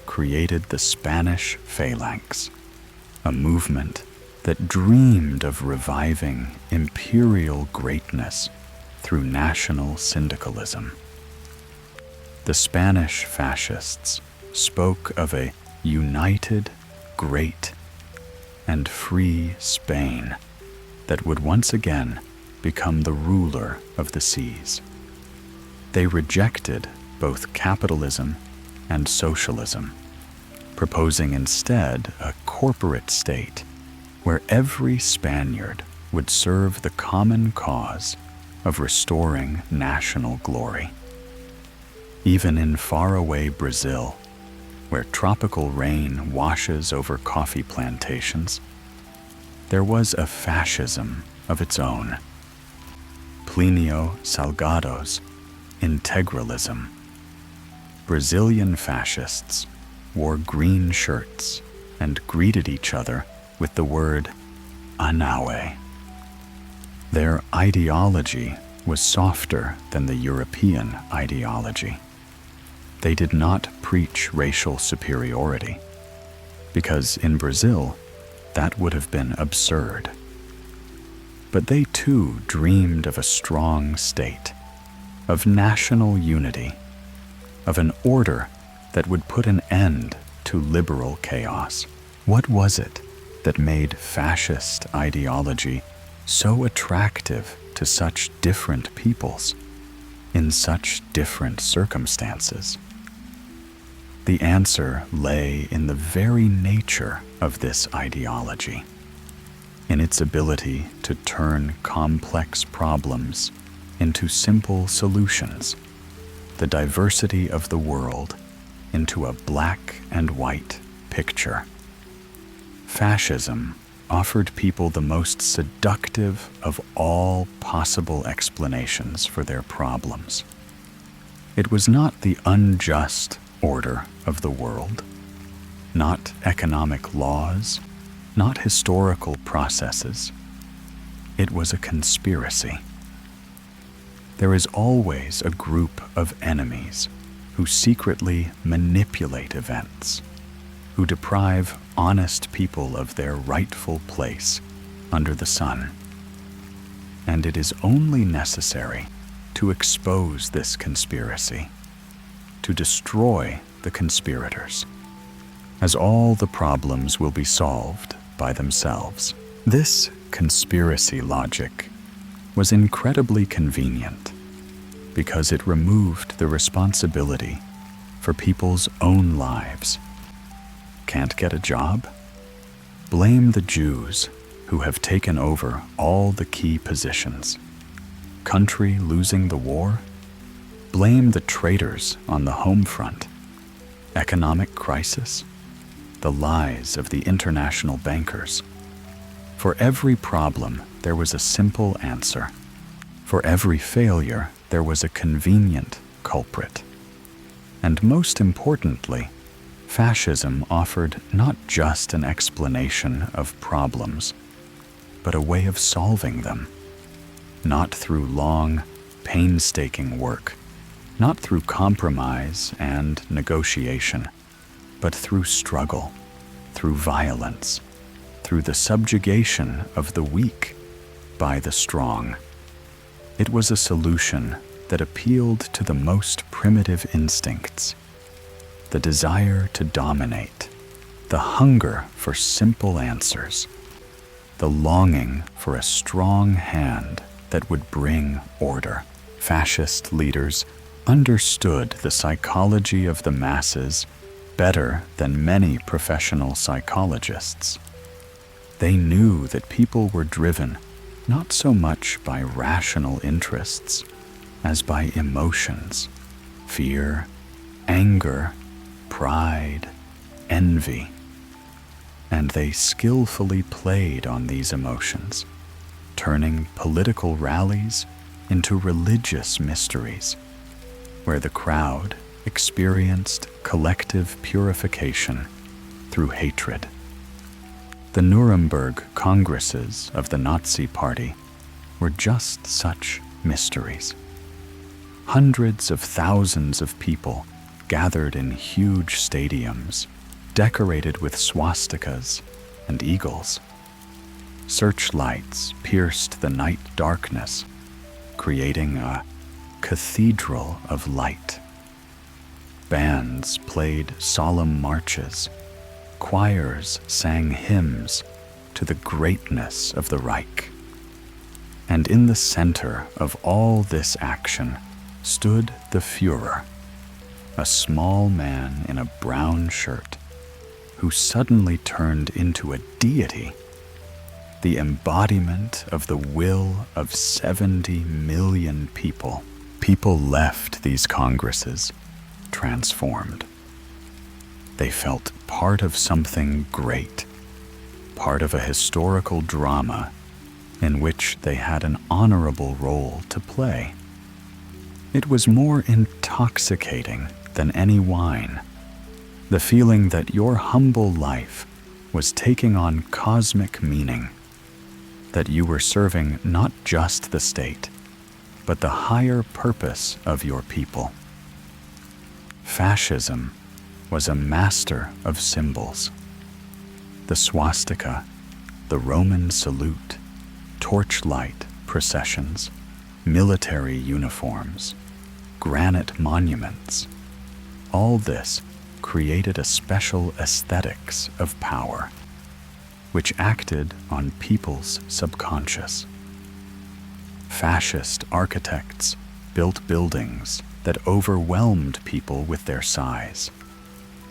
created the Spanish Phalanx, a movement that dreamed of reviving imperial greatness through national syndicalism. The Spanish fascists spoke of a united, great and free Spain that would once again become the ruler of the seas. They rejected both capitalism and socialism, proposing instead a corporate state where every Spaniard would serve the common cause of restoring national glory. Even in faraway Brazil, where tropical rain washes over coffee plantations, there was a fascism of its own. Plinio Salgado's integralism. Brazilian fascists wore green shirts and greeted each other with the word anaue. Their ideology was softer than the European ideology. They did not preach racial superiority, because in Brazil, that would have been absurd. But they too dreamed of a strong state, of national unity, of an order that would put an end to liberal chaos. What was it that made fascist ideology so attractive to such different peoples in such different circumstances? The answer lay in the very nature of this ideology, in its ability to turn complex problems into simple solutions, the diversity of the world into a black and white picture. Fascism offered people the most seductive of all possible explanations for their problems. It was not the unjust order of the world, not economic laws, not historical processes. It was a conspiracy. There is always a group of enemies who secretly manipulate events, who deprive honest people of their rightful place under the sun. And it is only necessary to expose this conspiracy, to destroy the conspirators, as all the problems will be solved by themselves. This conspiracy logic was incredibly convenient because it removed the responsibility for people's own lives. Can't get a job? Blame the Jews who have taken over all the key positions. Country losing the war? Blame the traitors on the home front. Economic crisis? The lies of the international bankers. For every problem, there was a simple answer. For every failure, there was a convenient culprit. And most importantly, fascism offered not just an explanation of problems, but a way of solving them. Not through long, painstaking work, not through compromise and negotiation, but through struggle, through violence, through the subjugation of the weak by the strong. It was a solution that appealed to the most primitive instincts, the desire to dominate, the hunger for simple answers, the longing for a strong hand that would bring order. Fascist leaders understood the psychology of the masses better than many professional psychologists. They knew that people were driven not so much by rational interests as by emotions, fear, anger, pride, envy. And they skillfully played on these emotions, turning political rallies into religious mysteries, where the crowd experienced collective purification through hatred. The Nuremberg Congresses of the Nazi Party were just such mysteries. Hundreds of thousands of people gathered in huge stadiums, decorated with swastikas and eagles. Searchlights pierced the night darkness, creating a cathedral of light. Bands played solemn marches, choirs sang hymns to the greatness of the Reich. And in the center of all this action stood the Führer, a small man in a brown shirt who suddenly turned into a deity, the embodiment of the will of 70 million people. People left these congresses transformed. They felt part of something great, part of a historical drama in which they had an honorable role to play. It was more intoxicating than any wine, the feeling that your humble life was taking on cosmic meaning, that you were serving not just the state, but the higher purpose of your people. Fascism was a master of symbols. The swastika, the Roman salute, torchlight processions, military uniforms, granite monuments, all this created a special aesthetics of power, which acted on people's subconscious. Fascist architects built buildings that overwhelmed people with their size.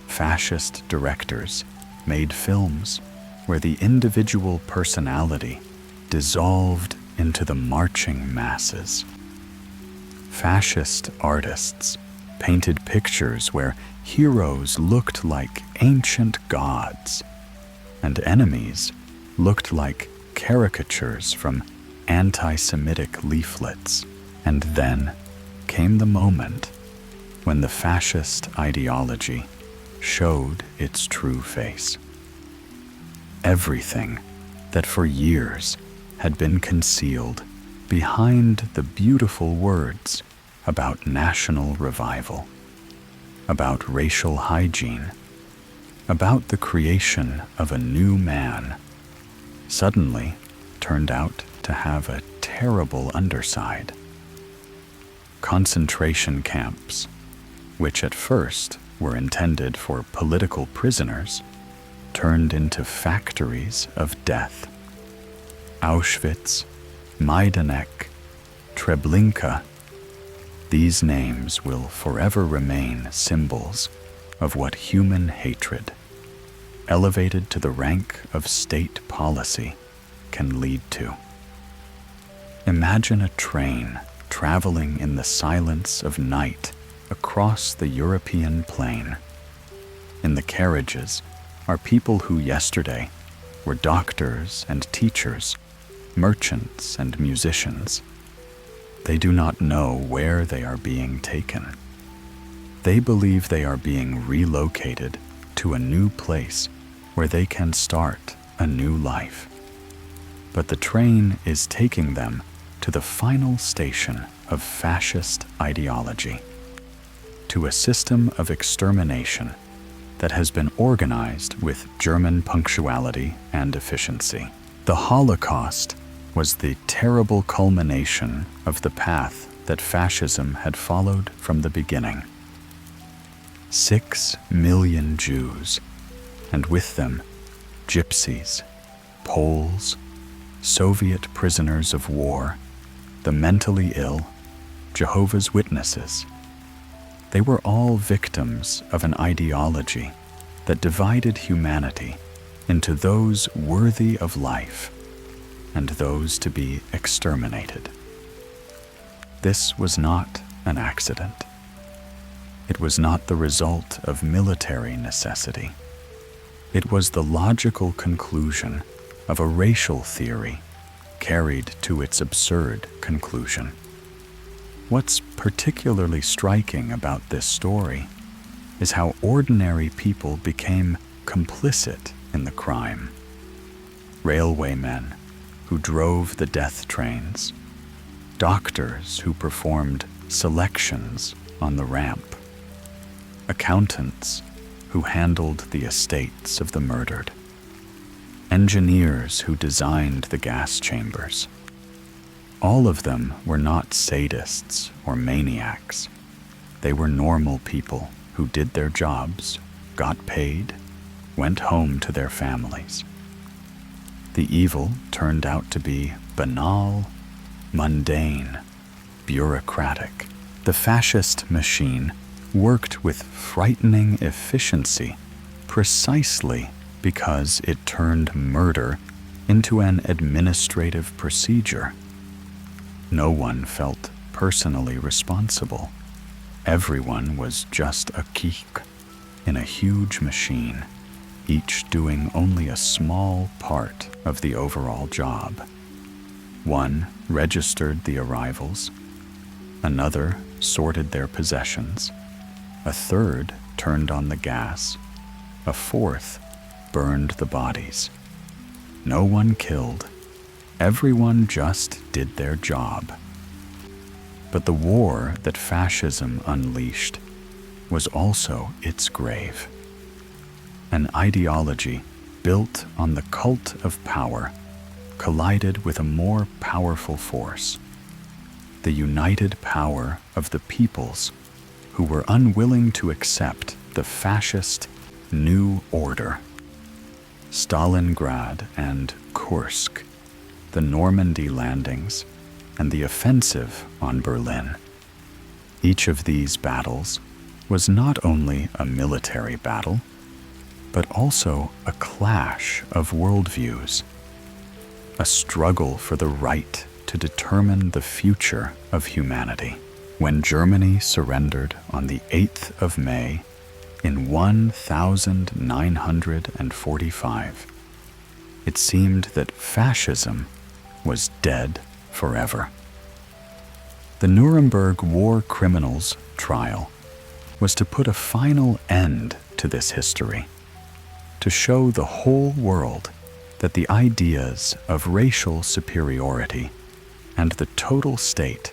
Fascist directors made films where the individual personality dissolved into the marching masses. Fascist artists painted pictures where heroes looked like ancient gods, and enemies looked like caricatures from anti-Semitic leaflets. And then came the moment when the fascist ideology showed its true face. Everything that for years had been concealed behind the beautiful words about national revival, about racial hygiene, about the creation of a new man, suddenly turned out to have a terrible underside. Concentration camps, which at first were intended for political prisoners, turned into factories of death. Auschwitz, Majdanek, Treblinka, these names will forever remain symbols of what human hatred, elevated to the rank of state policy, can lead to. Imagine a train traveling in the silence of night across the European plain. In the carriages are people who yesterday were doctors and teachers, merchants and musicians. They do not know where they are being taken. They believe they are being relocated to a new place where they can start a new life. But the train is taking them to the final station of fascist ideology, to a system of extermination that has been organized with German punctuality and efficiency. The Holocaust was the terrible culmination of the path that fascism had followed from the beginning. 6 million Jews, and with them gypsies, Poles, Soviet prisoners of war, the mentally ill, Jehovah's Witnesses. They were all victims of an ideology that divided humanity into those worthy of life and those to be exterminated. This was not an accident. It was not the result of military necessity. It was the logical conclusion of a racial theory carried to its absurd conclusion. What's particularly striking about this story is how ordinary people became complicit in the crime. Railwaymen who drove the death trains, doctors who performed selections on the ramp, accountants who handled the estates of the murdered, engineers who designed the gas chambers. All of them were not sadists or maniacs. They were normal people who did their jobs, got paid, went home to their families. The evil turned out to be banal, mundane, bureaucratic. The fascist machine worked with frightening efficiency precisely because it turned murder into an administrative procedure. No one felt personally responsible. Everyone was just a geek in a huge machine, each doing only a small part of the overall job. One registered the arrivals, another sorted their possessions, a third turned on the gas, a fourth burned the bodies. No one killed. Everyone just did their job. But the war that fascism unleashed was also its grave. An ideology built on the cult of power collided with a more powerful force, the united power of the peoples who were unwilling to accept the fascist new order. Stalingrad and Kursk, the Normandy landings, and the offensive on Berlin. Each of these battles was not only a military battle, but also a clash of worldviews, a struggle for the right to determine the future of humanity. When Germany surrendered on the 8th of May in 1945, it seemed that fascism was dead forever. The Nuremberg war criminals trial was to put a final end to this history, to show the whole world that the ideas of racial superiority and the total state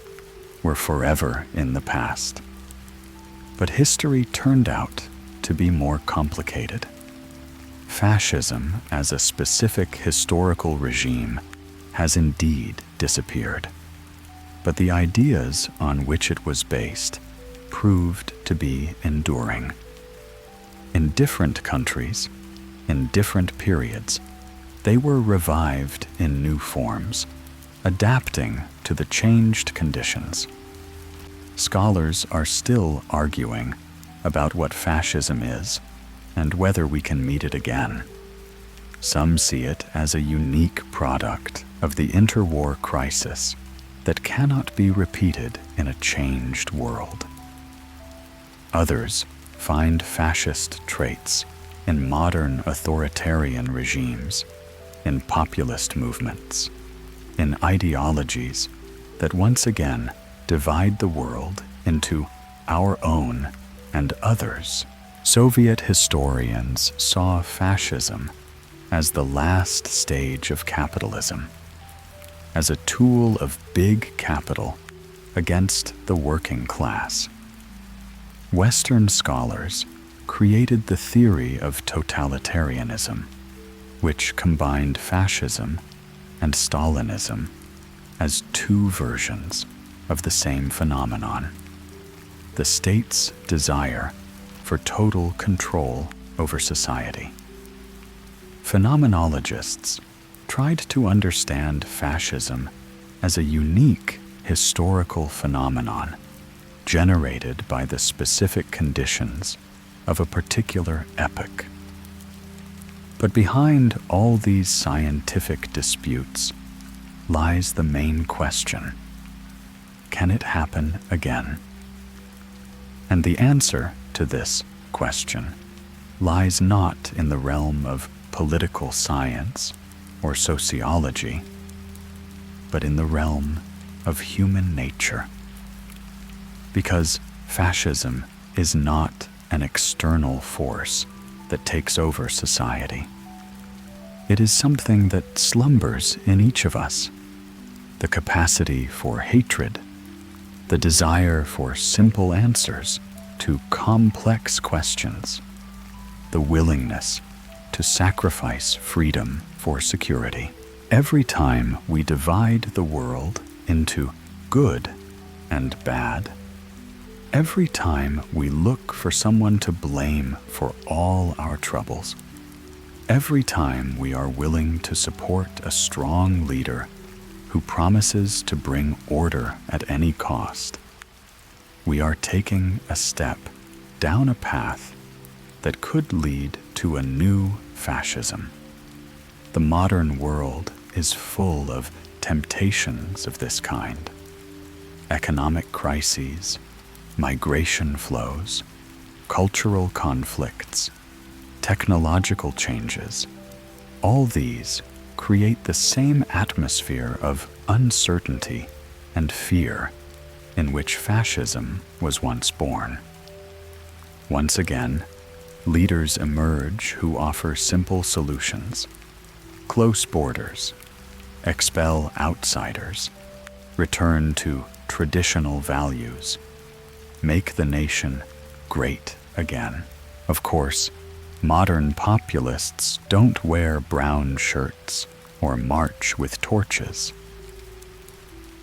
were forever in the past. But history turned out to be more complicated. Fascism as a specific historical regime has indeed disappeared, but the ideas on which it was based proved to be enduring. In different countries, in different periods, they were revived in new forms, adapting to the changed conditions. Scholars are still arguing about what fascism is and whether we can meet it again. Some see it as a unique product of the interwar crisis that cannot be repeated in a changed world. Others find fascist traits in modern authoritarian regimes, in populist movements, in ideologies that once again divide the world into our own and others. Soviet historians saw fascism as the last stage of capitalism, as a tool of big capital against the working class. Western scholars created the theory of totalitarianism, which combined fascism and Stalinism as two versions of the same phenomenon: the state's desire for total control over society. Phenomenologists tried to understand fascism as a unique historical phenomenon generated by the specific conditions of a particular epoch. But behind all these scientific disputes lies the main question: can it happen again? And the answer to this question lies not in the realm of political science or sociology, but in the realm of human nature. Because fascism is not an external force that takes over society. It is something that slumbers in each of us: the capacity for hatred, the desire for simple answers to complex questions, the willingness to sacrifice freedom for security. Every time we divide the world into good and bad, every time we look for someone to blame for all our troubles, Every time we are willing to support a strong leader who promises to bring order at any cost, we are taking a step down a path that could lead to a new fascism. The modern world is full of temptations of this kind. Economic crises, migration flows, cultural conflicts, technological changes, all these create the same atmosphere of uncertainty and fear in which fascism was once born. Once again, leaders emerge who offer simple solutions: close borders, expel outsiders, return to traditional values, make the nation great again. Of course, modern populists don't wear brown shirts or march with torches.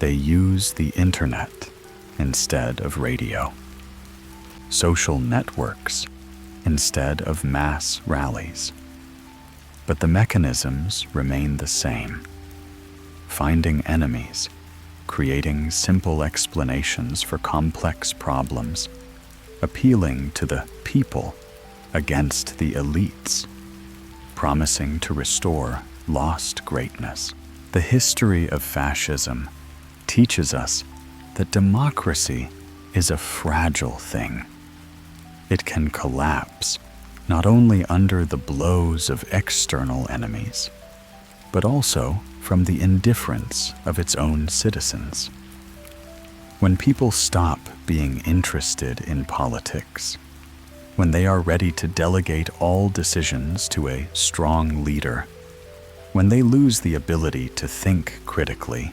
They use the internet instead of radio, social networks instead of mass rallies. But the mechanisms remain the same: finding enemies, creating simple explanations for complex problems, appealing to the people against the elites, promising to restore lost greatness. The history of fascism teaches us that democracy is a fragile thing. It can collapse not only under the blows of external enemies, but also from the indifference of its own citizens. When people stop being interested in politics, when they are ready to delegate all decisions to a strong leader, when they lose the ability to think critically,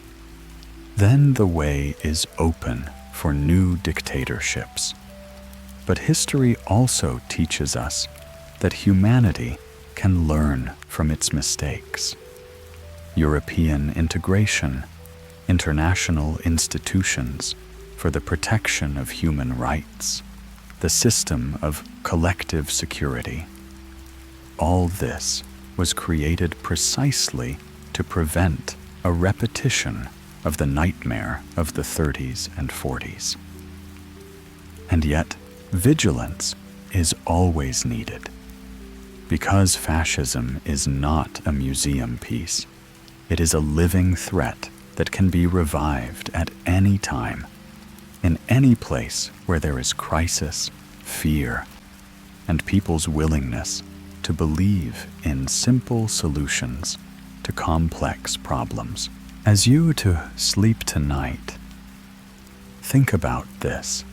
then the way is open for new dictatorships. But history also teaches us that humanity can learn from its mistakes. European integration, international institutions for the protection of human rights, the system of collective security. All this was created precisely to prevent a repetition of the nightmare of the 30s and 40s. And yet, vigilance is always needed. Because fascism is not a museum piece, it is a living threat that can be revived at any time, in any place where there is crisis, fear, and people's willingness to believe in simple solutions to complex problems. As you to sleep tonight, think about this.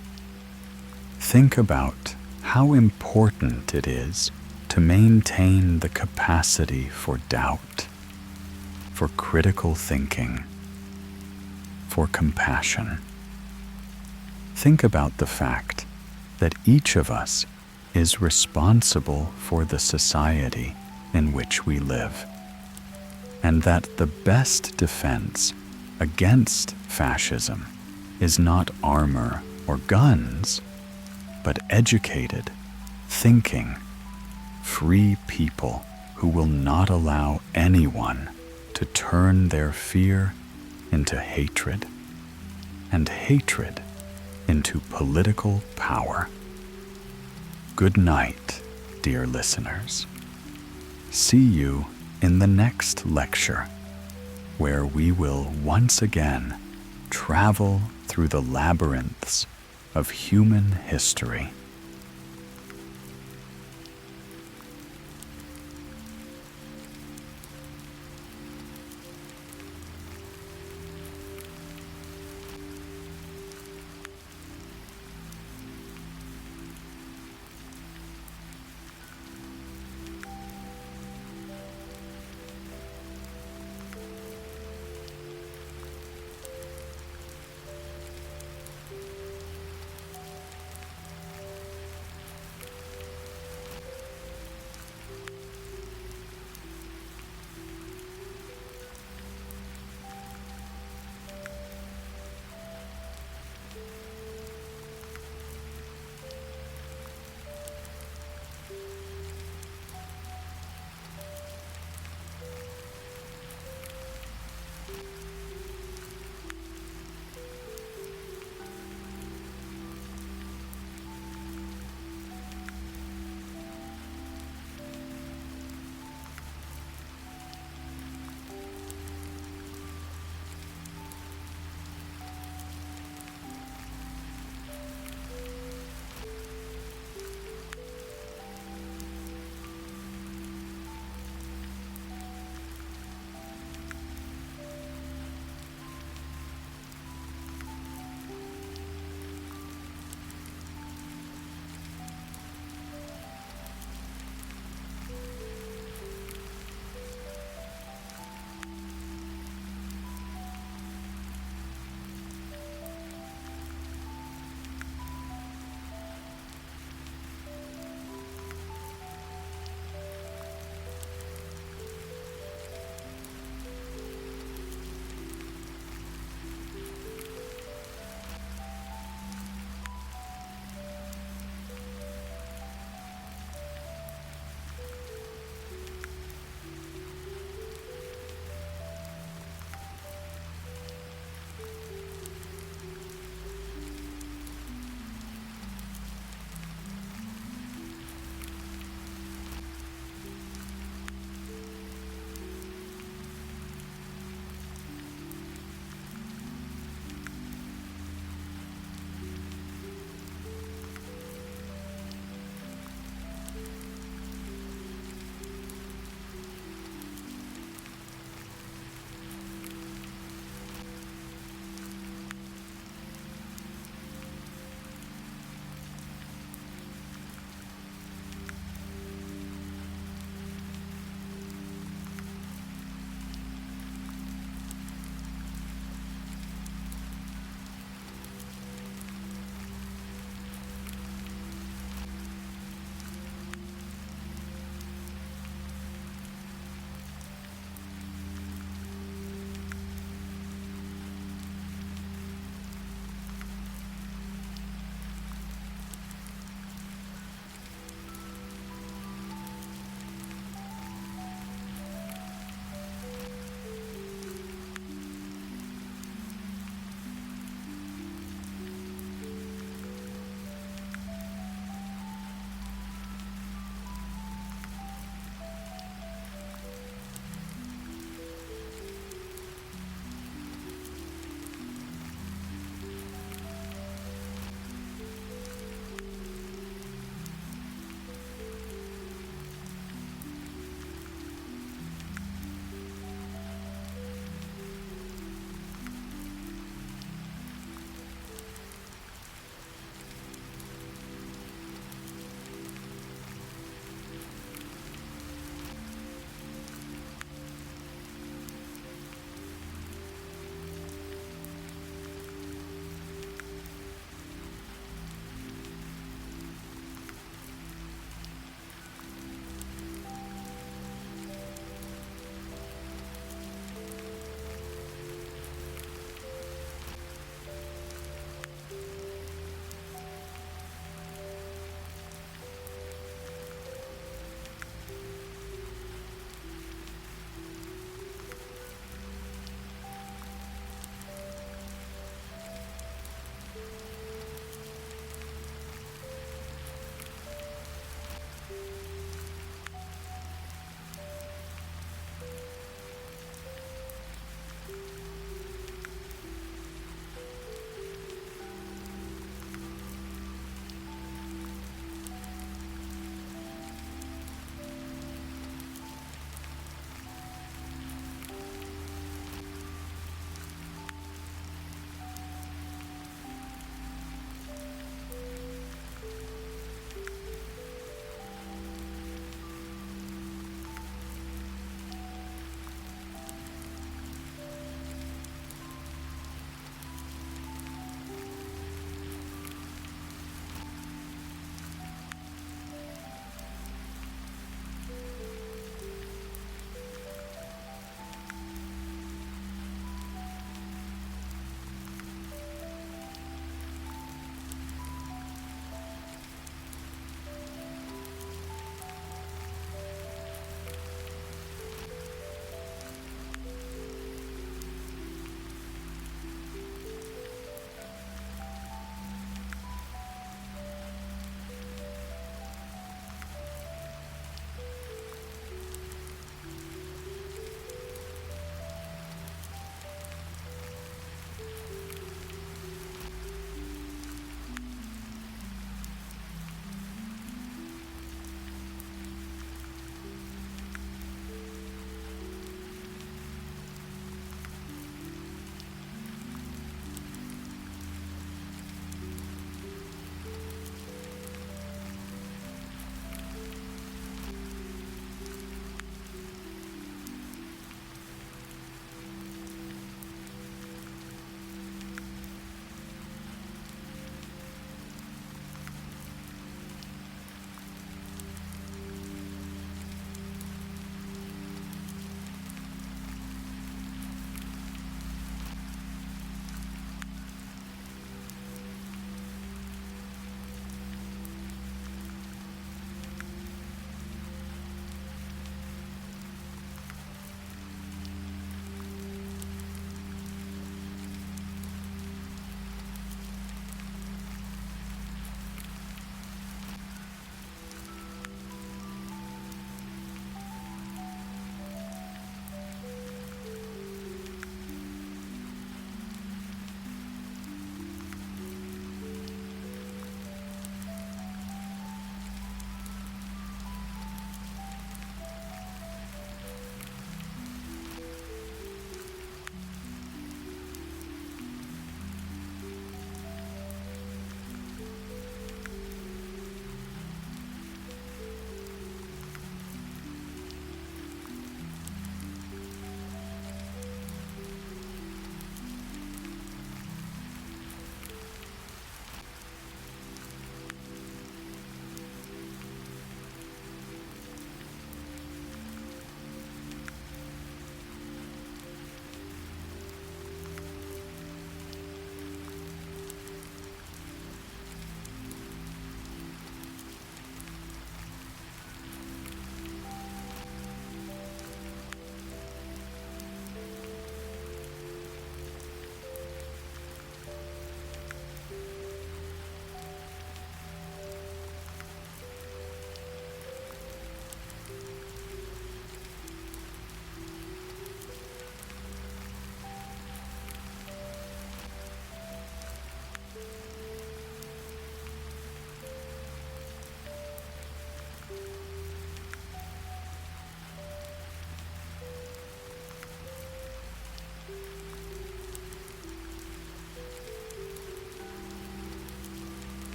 Think about how important it is to maintain the capacity for doubt, for critical thinking, for compassion. Think about the fact that each of us is responsible for the society in which we live, and that the best defense against fascism is not armor or guns, but educated, thinking, free people who will not allow anyone to turn their fear into hatred, and hatred into political power. Good night, dear listeners. See you in the next lecture, where we will once again travel through the labyrinths of human history.